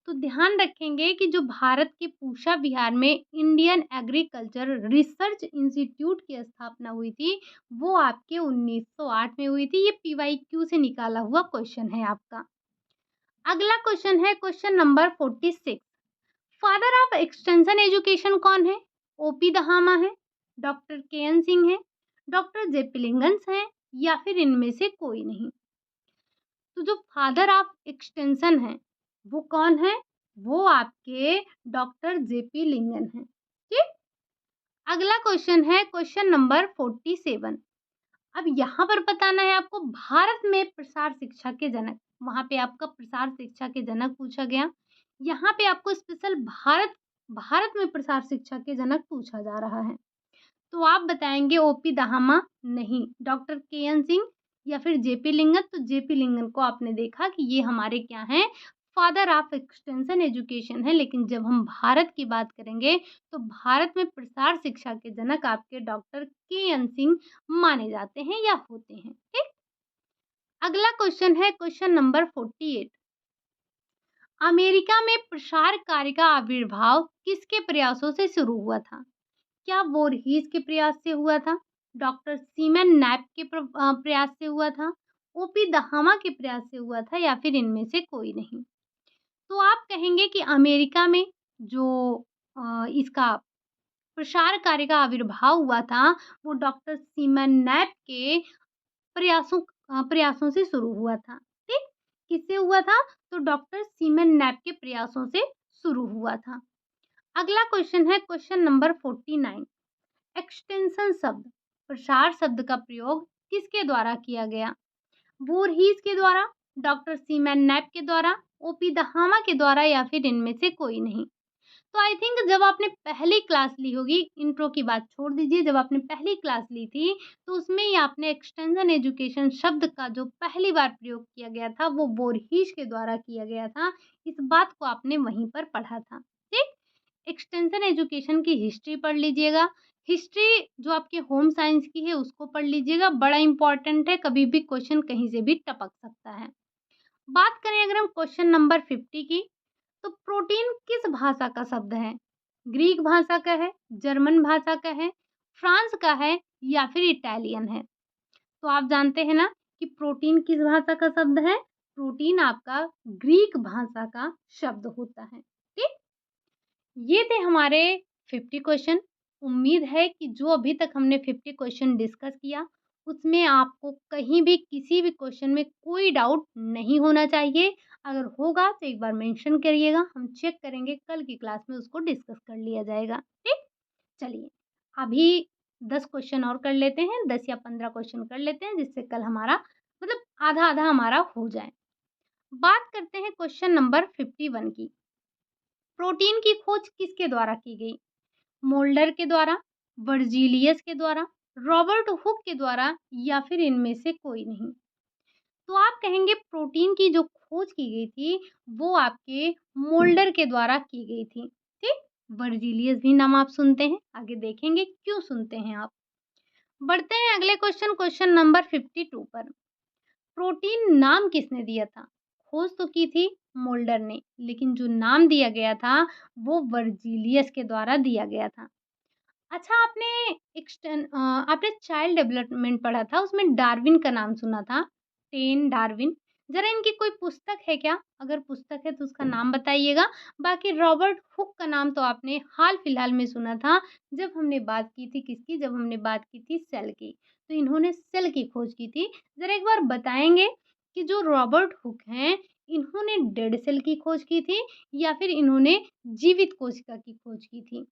A: तो ध्यान रखेंगे कि जो भारत के पूसा विहार में इंडियन एग्रीकल्चर रिसर्च इंस्टीट्यूट की स्थापना हुई थी, वो आपके 1908 में हुई थी। ये पीवाईक्यू से निकाला हुआ क्वेश्चन है आपका। अगला क्वेश्चन है question number 46। Father of extension education कौन है? ओपी दहामा है, डॉक्टर केएन सिंह है, डॉक्टर जेपी लिंगन्स हैं या फिर इनमें से कोई नहीं? तो जो फादर ऑफ एक्सटेंशन है वो कौन है? वो आपके डॉक्टर जेपी लिंगन हैं। ठीक। अगला क्वेश्चन है क्वेश्चन नंबर 47। अब यहाँ पर बताना है आपको भारत में प्रसार शिक्षा के जनक। वहां पे आपका प्रसार शिक्षा के जनक पूछा गया। यहाँ पे आपको स्पेशल भारत भारत में प्रसार शिक्षा के जनक पूछा जा रहा है। तो आप बताएंगे ओपी दहामा नहीं, डॉक्टर केएन सिंह या फिर जेपी लिंगन। तो जेपी लिंगन को आपने देखा कि ये हमारे क्या हैं, फादर ऑफ एक्सटेंशन एजुकेशन है। लेकिन जब हम भारत की बात करेंगे तो भारत में प्रसार शिक्षा के जनक आपके डॉक्टर केएन सिंह माने जाते हैं या होते हैं। ठीक। अगला क्वेश्चन है क्वेश्चन नंबर 48। अमेरिका में प्रसार कार्य का आविर्भाव किसके प्रयासों से शुरू हुआ था? क्या वोरहीज के प्रयास से हुआ था? डॉक्टर सीमन नैप के प्रयास से हुआ था? ओपी दहामा के प्रयास से हुआ था या फिर इनमें से कोई नहीं? तो आप कहेंगे कि अमेरिका में जो इसका प्रसार कार्य का आविर्भाव हुआ था, वो डॉक्टर सीमन नैप के प्रयासों से शुरू हुआ था। ठीक? किससे हुआ था? तो डॉक्टर सीमन नैप के प्रयासों से शुरू हुआ था। अगला क्वेश्चन है क्वेश्चन नंबर 49। एक्सटेंशन शब्द, प्रसार शब्द का प्रयोग किसके द्वारा किया गया? वोरहीज के द्वारा, डॉक्टर सीमन नैप के द्वारा, ओपी दहामा के द्वारा या फिर इनमें से कोई नहीं। तो आई थिंक जब आपने पहली क्लास ली होगी, इंट्रो की बात छोड़ दीजिए, जब आपने पहली क्लास ली थी तो उसमें ही आपने एक्सटेंशन एजुकेशन शब्द का जो पहली बार प्रयोग किया गया था वो बोरहीज के द्वारा किया गया था। इस बात को आपने वहीं पर पढ़ा था। ठीक? एक्सटेंशन एजुकेशन की हिस्ट्री पढ़ लीजिएगा। हिस्ट्री जो आपके होम साइंस की है उसको पढ़ लीजिएगा, बड़ा इंपॉर्टेंट है, कभी भी क्वेश्चन कहीं से भी टपक सकता है। बात करें अगर हम क्वेश्चन नंबर 50 की, तो प्रोटीन किस भाषा का शब्द है? ग्रीक भाषा का है, जर्मन भाषा का है, फ्रांस का है या फिर इटालियन है? तो आप जानते हैं ना कि प्रोटीन किस भाषा का शब्द है? प्रोटीन आपका ग्रीक भाषा का शब्द होता है। ठीक? ये थे हमारे 50 क्वेश्चन। उम्मीद है कि जो अभी तक हमने 50 क्वेश्चन डिस्कस किया, उसमें आपको कहीं भी किसी भी क्वेश्चन में कोई डाउट नहीं होना चाहिए। अगर होगा तो एक बार मेंशन करिएगा, हम चेक करेंगे, कल की क्लास में उसको डिस्कस कर लिया जाएगा। ठीक? चलिए, अभी 10 क्वेश्चन और कर लेते हैं, 10 या 15 क्वेश्चन कर लेते हैं, जिससे कल हमारा मतलब आधा-आधा हमारा हो जाए। बात करते हैं क्वेश्चन नंबर 51 की। प्रोटीन की खोज किसके द्वारा की गई? मोल्डर के द्वारा, वर्जीलियस के द्वारा, रॉबर्ट हुक के द्वारा या फिर इनमें से कोई नहीं। तो आप कहेंगे प्रोटीन की जो खोज की गई थी वो आपके मोल्डर के द्वारा की गई थी। ठीक? वर्जीलियस भी नाम आप सुनते हैं, आगे देखेंगे क्यों सुनते हैं आप। बढ़ते हैं अगले क्वेश्चन, क्वेश्चन नंबर 52 पर। प्रोटीन नाम किसने दिया था? खोज तो की थी मोल्डर ने, लेकिन जो नाम दिया गया था वो वर्जीलियस के द्वारा दिया गया था। अच्छा, आपने चाइल्ड डेवलपमेंट पढ़ा था, उसमें डार्विन का नाम सुना था, टेन डार्विन। ज़रा इनकी कोई पुस्तक है क्या? अगर पुस्तक है तो उसका नाम बताइएगा। बाकी रॉबर्ट हुक का नाम तो आपने हाल-फिलहाल में सुना था, जब हमने बात की थी किसकी? जब हमने बात की थी सेल की। तो इन्होंने सेल की खोज की थी। ज़रा एक बार बताएँगे कि जो रॉबर्ट हुक हैं, इन्होंने डेड सेल की खोज की थी या फिर इन्होंने जीवित कोशिका की खोज की थी?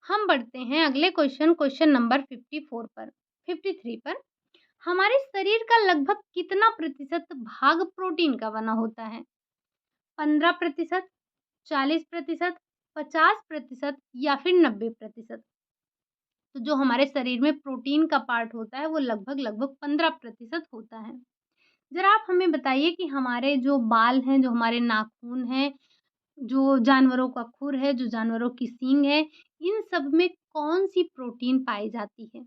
A: हम बढ़ते हैं अगले क्वेश्चन, क्वेश्चन नंबर 54 पर, 53 पर। हमारे शरीर का लगभग कितना प्रतिशत भाग प्रोटीन का बना होता है? 15%, 40%, 50% या फिर 90%? तो जो हमारे शरीर में प्रोटीन का पार्ट होता है वो लगभग 15% होता है। ज़रा आप हमें बताइए कि हमारे जो बाल हैं, जो हमारे नाखून हैं, जो जानवरों का खुर है, जो जानवरों की सींग है, इन सब में कौन-सी प्रोटीन पाई जाती है?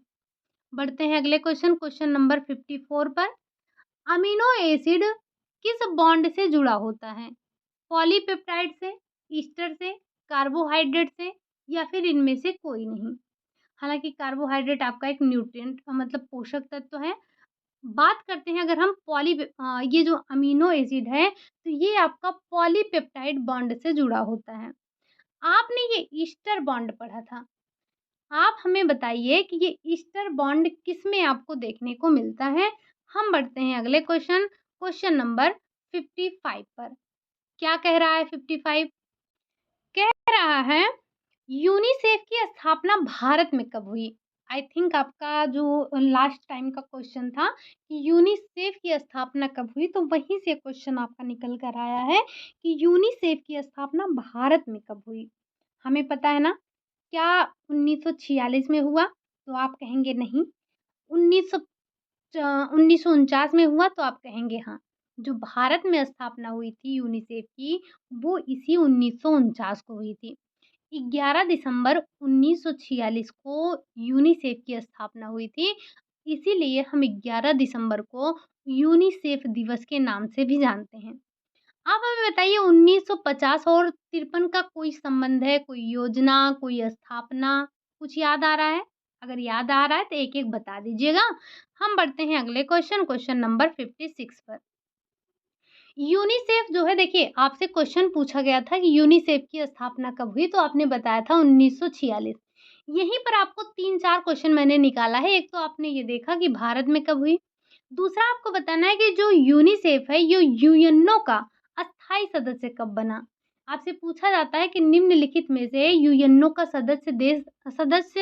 A: बढ़ते हैं अगले क्वेश्चन, क्वेश्चन नंबर 54 पर। अमीनो एसिड किस बॉन्ड से जुड़ा होता है? पॉलीपेप्टाइड से, ईस्टर से, कार्बोहाइड्रेट से या फिर इनमें से कोई नहीं? हालाँकि कार्बोहाइड्रेट आपका एक न्यूट्रिएंट मतलब पोषक तत्व है। बात करते हैं अगर हम ये जो अमीनो एसिड है, तो ये आपका पॉलीपेप्टाइड बॉन्ड से जुड़ा होता है। आपने ये ईस्टर बॉन्ड पढ़ा था। आप हमें बताइए कि ये ईस्टर बॉन्ड किसमें आपको देखने को मिलता है? हम बढ़ते हैं अगले क्वेश्चन, क्वेश्चन नंबर 55 पर। क्या कह रहा है 55? कह रहा है यूनिसेफ की स्थापना भारत में कब हुई? आई थिंक आपका जो लास्ट टाइम का क्वेश्चन था कि यूनिसेफ की स्थापना कब हुई, तो वहीं से क्वेश्चन आपका निकल कर आया है कि यूनिसेफ की स्थापना भारत में कब हुई? हमें पता है ना, क्या 1946 में हुआ? तो आप कहेंगे नहीं। 1949 में हुआ? तो आप कहेंगे हाँ। जो भारत में स्थापना हुई थी यूनिसेफ की, वो इसी 1949 को हुई थी। 11 दिसंबर 1946 को यूनिसेफ की स्थापना हुई थी। इसीलिए हम 11 दिसंबर को यूनिसेफ दिवस के नाम से भी जानते हैं। आप हमें बताइए 1950 और 53 का कोई संबंध है, कोई योजना, कोई स्थापना, कुछ याद आ रहा है? अगर याद आ रहा है तो एक-एक बता दीजिएगा। हम बढ़ते हैं अगले क्वेश्चन, क्वेश्चन नंबर 56 पर। यूनिसेफ जो है देखिए आपसे क्वेश्चन पूछा गया था कि यूनिसेफ की स्थापना कब हुई? तो आपने बताया था 1946। यहीं पर आपको 3-4 क्वेश्चन मैंने निकाला है। एक तो आपने ये देखा कि भारत में कब हुई? दूसरा आपको बताना है कि जो यूनिसेफ है, ये यूएनओ का अस्थायी सदस्य कब बना? आपसे पूछा जाता है कि निम्नलिखित में से यूएनओ का सदस्य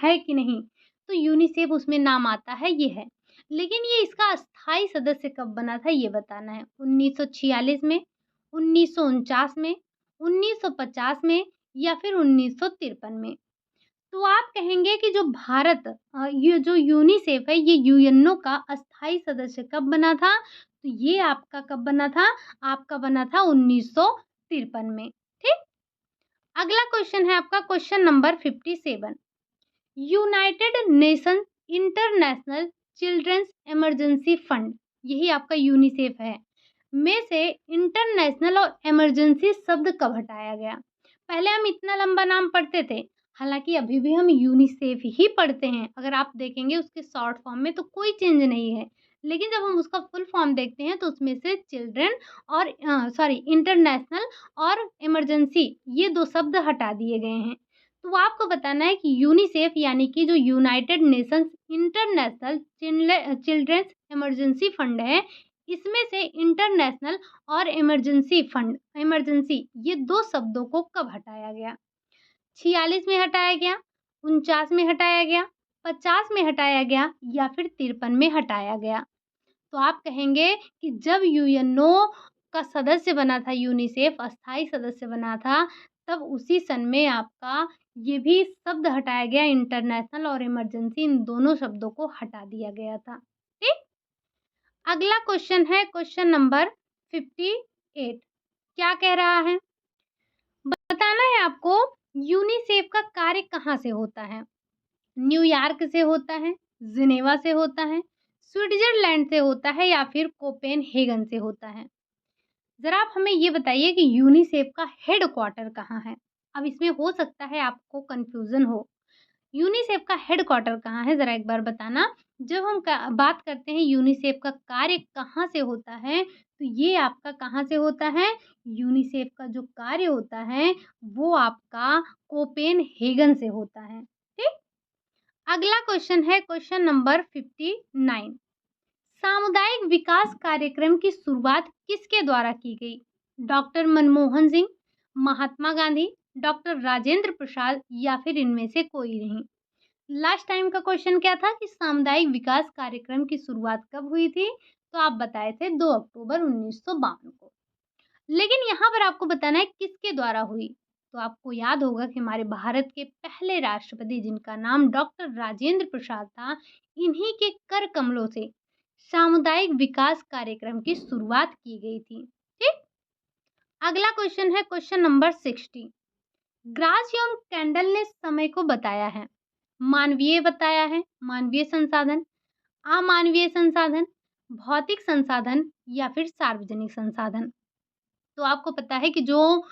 A: है कि नहीं? तो यूनिसेफ उसमें नाम आता है, ये है। लेकिन ये इसका अस्थायी सदस्य कब बना था, ये बताना है। 1946 में, 1949 में, 1950 में या फिर 1953 में। तो आप कहेंगे कि जो भारत ये जो यूनिसेफ है, ये यूएनओ का अस्थायी सदस्य कब बना था? तो ये आपका कब बना था? आपका बना था 1953 में, ठीक? अगला क्वेश्चन है आपका question number 57। United Nations International Children's Emergency Fund, यही आपका यूनिसेफ है, में से इंटरनेशनल और इमरजेंसी शब्द कब हटाया गया? पहले हम इतना लंबा नाम पढ़ते थे, हालाँकि अभी भी हम यूनिसेफ ही पढ़ते हैं। अगर आप देखेंगे उसके शॉर्ट फॉर्म में तो कोई चेंज नहीं है। लेकिन जब हम उसका फुल फॉर्म देखते हैं तो उसमें से चिल्ड्रन और इंटरनेशनल और इमरजेंसी ये 2 शब्द हटा दिए गए हैं। तो आपको बताना है कि यूनिसेफ यानी कि जो United Nations International Children's Emergency Fund है, इसमें से इंटरनेशनल और इमरजेंसी ये 2 शब्दों को कब हटाया गया? 46 में हटाया गया, 49 में हटाया गया, 50 में हटाया गया या फिर 53 में हटाया गया? तो आप कहेंगे कि जब यूएनओ का सदस्य बना था यूनिसेफ, अस्थायी सदस्य बना था, तब उसी सन में आपका ये भी शब्द हटाया गया इंटरनेशनल और इमरजेंसी इन दोनों शब्दों को हटा दिया गया था। ठीक? अगला क्वेश्चन है क्वेश्चन नंबर 58। क्या कह रहा है? बताना है आपको यूनिसेफ का कार्य कहाँ से होता है? न्यूयॉर्क से होता है, जिनेवा से होता है, स्विट्ज़रलैंड से होता है या फिर कोपेनहेगन से होता है? ज़रा आप हमें ये बताइए कि यूनिसेफ का हेडक्वार्टर कहाँ है? अब इसमें हो सकता है आपको कन्फ्यूज़न हो। यूनिसेफ का हेडक्वार्टर कहाँ है, ज़रा एक बार बताना? जब हम बात करते हैं यूनिसेफ का कार्य कहाँ से होता है, तो ये आपका कहाँ से होता है? यूनिसेफ का जो कार्य होता है, वो आपका कोपेनहेगन से होता है। ठीक? अगला क्वेश्चन है क्वेश्चन नंबर 59। सामुदायिक विकास कार्यक्रम की शुरुआत किसके द्वारा की गई? डॉक्टर मनमोहन सिंह, महात्मा गांधी, डॉक्टर राजेंद्र प्रसाद या फिर इनमें से कोई नहीं? लास्ट टाइम का क्वेश्चन क्या था कि सामुदायिक विकास कार्यक्रम की शुरुआत कब हुई थी? तो आप बताए थे 2 अक्टूबर 1952 को। लेकिन यहाँ पर आपको बताना है किसके द्वारा हुई? तो आपको याद होगा कि हमारे भारत के पहले राष्ट्रपति जिनका नाम डॉक्टर राजेंद्र प्रसाद था, इन्हीं के कर कमलों से सामुदायिक विकास कार्यक्रम की शुरुआत की गई थी। ठीक? अगला क्वेश्चन है क्वेश्चन नंबर 60। ग्रास एवं कैंडल ने समय को बताया है। मानवीय बताया है, मानवीय संसाधन, अमानवीय संसाधन, भौतिक संसाधन या फिर सार्वजनिक संसाधन? तो आपको पता है कि जो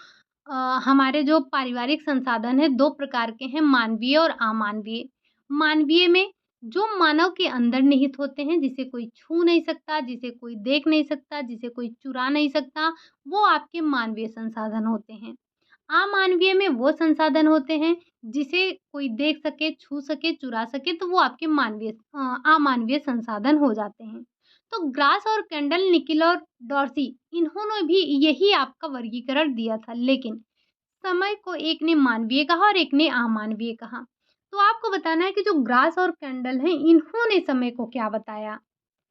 A: अ, हमारे जो पारिवारिक संसाधन हैं 2 प्रकार के हैं, मानवीय और अमानवीय। मानवीय में जो मानव के अंदर निहित होते हैं, जिसे कोई छू नहीं सकता, जिसे कोई देख नहीं सकता, जिसे कोई चुरा नहीं सकता, वो आपके मानवीय संसाधन होते हैं। अमानवीय में वो संसाधन होते हैं, जिसे कोई देख सके, छू सके, चुरा सके, तो वो आपके अमानवीय संसाधन हो जाते हैं। तो ग्रास और कैंडल, निकिल और डॉर्सी इन्होंने भी यही आपका वर्गीकरण दिया था, लेकिन समय को एक ने मानवीय कहा और एक ने अमानवीय कहा। तो आपको बताना है कि जो ग्रास और कैंडल हैं, इन्होंने समय को क्या बताया?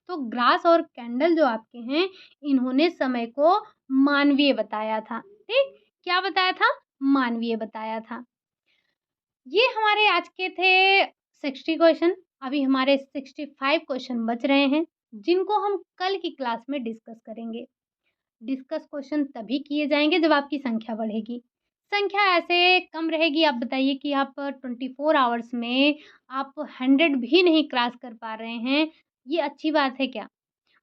A: तो ग्रास और कैंडल जो आपके हैं, इन्होंने समय को मानवीय बताया था। ठीक? क्या बताया था? मानवीय बताया था। ये हमारे आज के थे 60 क्वेश्चन। अभी हमारे 65 क्वेश्चन बच रहे हैं, जिनको हम कल की क्लास में डिस्कस करेंगे। डिस्कस क्वेश्चन तभी किए जाएँगे जब आपकी संख्या बढ़ेगी। संख्या ऐसे कम रहेगी, आप बताइए कि आप 24 आवर्स में आप 100 भी नहीं क्रॉस कर पा रहे हैं, ये अच्छी बात है क्या?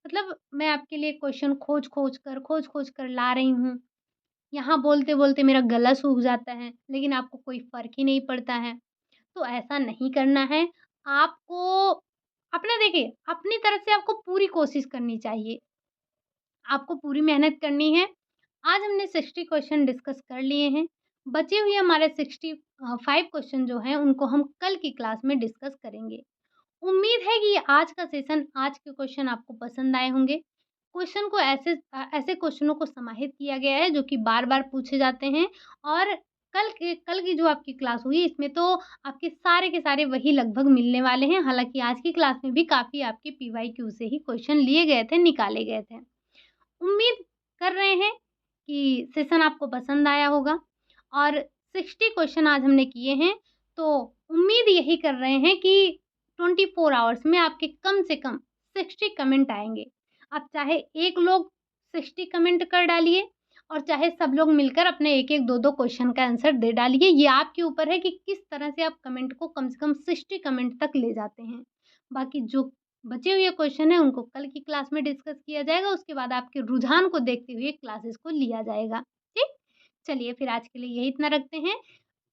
A: मतलब मैं आपके लिए क्वेश्चन खोज-खोज कर ला रही हूँ। यहाँ बोलते-बोलते मेरा गला सूख जाता है, लेकिन आपको कोई फ़र्क ही नहीं पड़ता है। तो ऐसा नहीं करना है। आपको अपना देखिए, अपनी तरफ से आपको पूरी कोशिश करनी चाहिए। आपको पूरी मेहनत करनी है। आज हमने 60 क्वेश्चन डिस्कस कर लिए हैं। बचे हुए हमारे 65 क्वेश्चन जो हैं उनको हम कल की क्लास में डिस्कस करेंगे। उम्मीद है कि आज का सेशन, आज के क्वेश्चन आपको पसंद आए होंगे। क्वेश्चन को ऐसे क्वेश्चनों को समाहित किया गया है जो कि बार-बार पूछे जाते हैं और कल की जो आपकी क्लास हुई इसमें तो आपके सारे के सारे वही लगभग मिलने वाले हैं। हालाँकि आज की क्लास में भी काफ़ी आपके पीवाईक्यू से ही क्वेश्चन लिए गए थे, निकाले गए थे। उम्मीद कर रहे हैं कि सेशन आपको पसंद आया होगा और 60 क्वेश्चन आज हमने किए हैं, तो उम्मीद यही कर रहे हैं कि 24 आवर्स में आपके कम से कम 60 कमेंट आएँगे। अब चाहे एक लोग 60 कमेंट कर डालिए और चाहे सब लोग मिलकर अपने 1-1, 2-2 क्वेश्चन का आंसर दे डालिए। ये आपके ऊपर है कि किस तरह से आप कमेंट को कम से कम 60 कमेंट तक ले जाते हैं। बाकी जो बचे हुए क्वेश्चन हैं उनको कल की क्लास में डिस्कस किया जाएगा, उसके बाद आपके रुझान को देखते हुए क्लासेस को लिया जाएगा। ठीक? चलिए फिर आज के लिए यही इतना रखते हैं।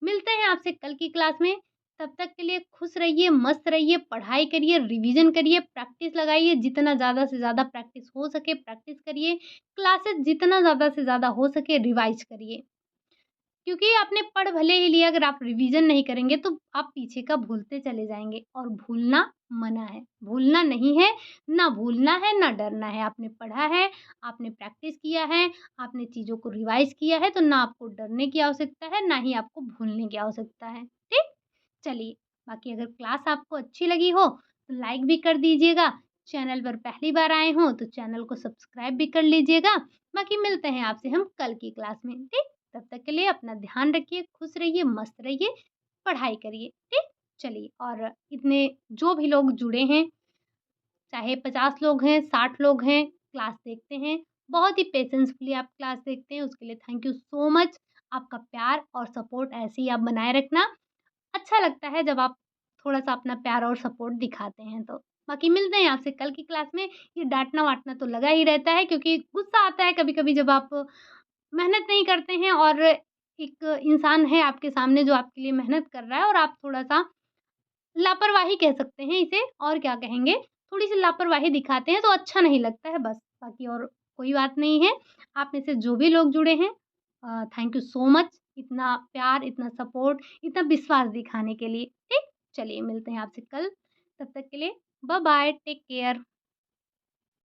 A: मिलते हैं आपसे कल की क्लास में। तब तक के लिए खुश रहिए, मस्त रहिए, पढ़ाई करिए, रिवीजन करिए, प्रैक्टिस लगाइए, जितना ज़्यादा से ज़्यादा प्रैक्टिस हो सके प्रैक्टिस करिए, क्लासेस जितना ज़्यादा से ज़्यादा हो सके रिवाइज़ करिए। क्योंकि आपने पढ़ भले ही लिया, अगर आप रिवीजन नहीं करेंगे तो आप पीछे का भूलते चले जाएँगे और भूलना मना है। भूलना नहीं है, ना भूलना है, ना डरना है। आपने पढ़ा है, आपने प्रैक्टिस किया है, आपने चीज़ों को रिवाइज़ किया है, तो ना आपको डरने की आवश्यकता है, ना ही आपको भूलने की आवश्यकता है। ठीक? चलिए, बाकी अगर क्लास आपको अच्छी लगी हो, तो लाइक भी कर दीजिएगा। चैनल पर पहली बार आए हों, तो चैनल को सब्सक्राइब भी कर लीजिएगा। बाकी मिलते हैं आपसे हम कल की क्लास में। ठीक? तब तक के लिए अपना ध्यान रखिए, खुश रहिए, मस्त रहिए, पढ़ाई करिए। ठीक? चलिए और इतने जो भी लोग जुड़े हैं, चाहे 50 लोग हैं, 60 लोग हैं, क्लास देखते हैं, बहुत ही पेशेंसफुली आप क्लास देखते हैं, उसके लिए थैंक यू सो मच। आपका प्यार और सपोर्ट ऐसे ही आप बनाए रखना। अच्छा लगता है जब आप थोड़ा-सा अपना प्यार और सपोर्ट दिखाते हैं तो। बाकी मिलते हैं आपसे कल की क्लास में। ये डाँटना-वाटना तो लगा ही रहता है क्योंकि गुस्सा आता है कभी-कभी जब आप मेहनत नहीं करते हैं और एक इंसान है आपके सामने जो आपके लिए मेहनत कर रहा है और आप थोड़ा-सा लापरवाही कह सकते हैं इसे, और क्या कहेंगे, थोड़ी-सी लापरवाही दिखाते हैं तो अच्छा नहीं लगता है बस, बाकी और कोई बात नहीं है। आप में से जो भी लोग जुड़े हैं थैंक यू सो मच इतना प्यार, इतना सपोर्ट, इतना विश्वास दिखाने के लिए। ठीक? चलिए मिलते हैं आपसे कल, तब तक के लिए बाय बाय, टेक केयर।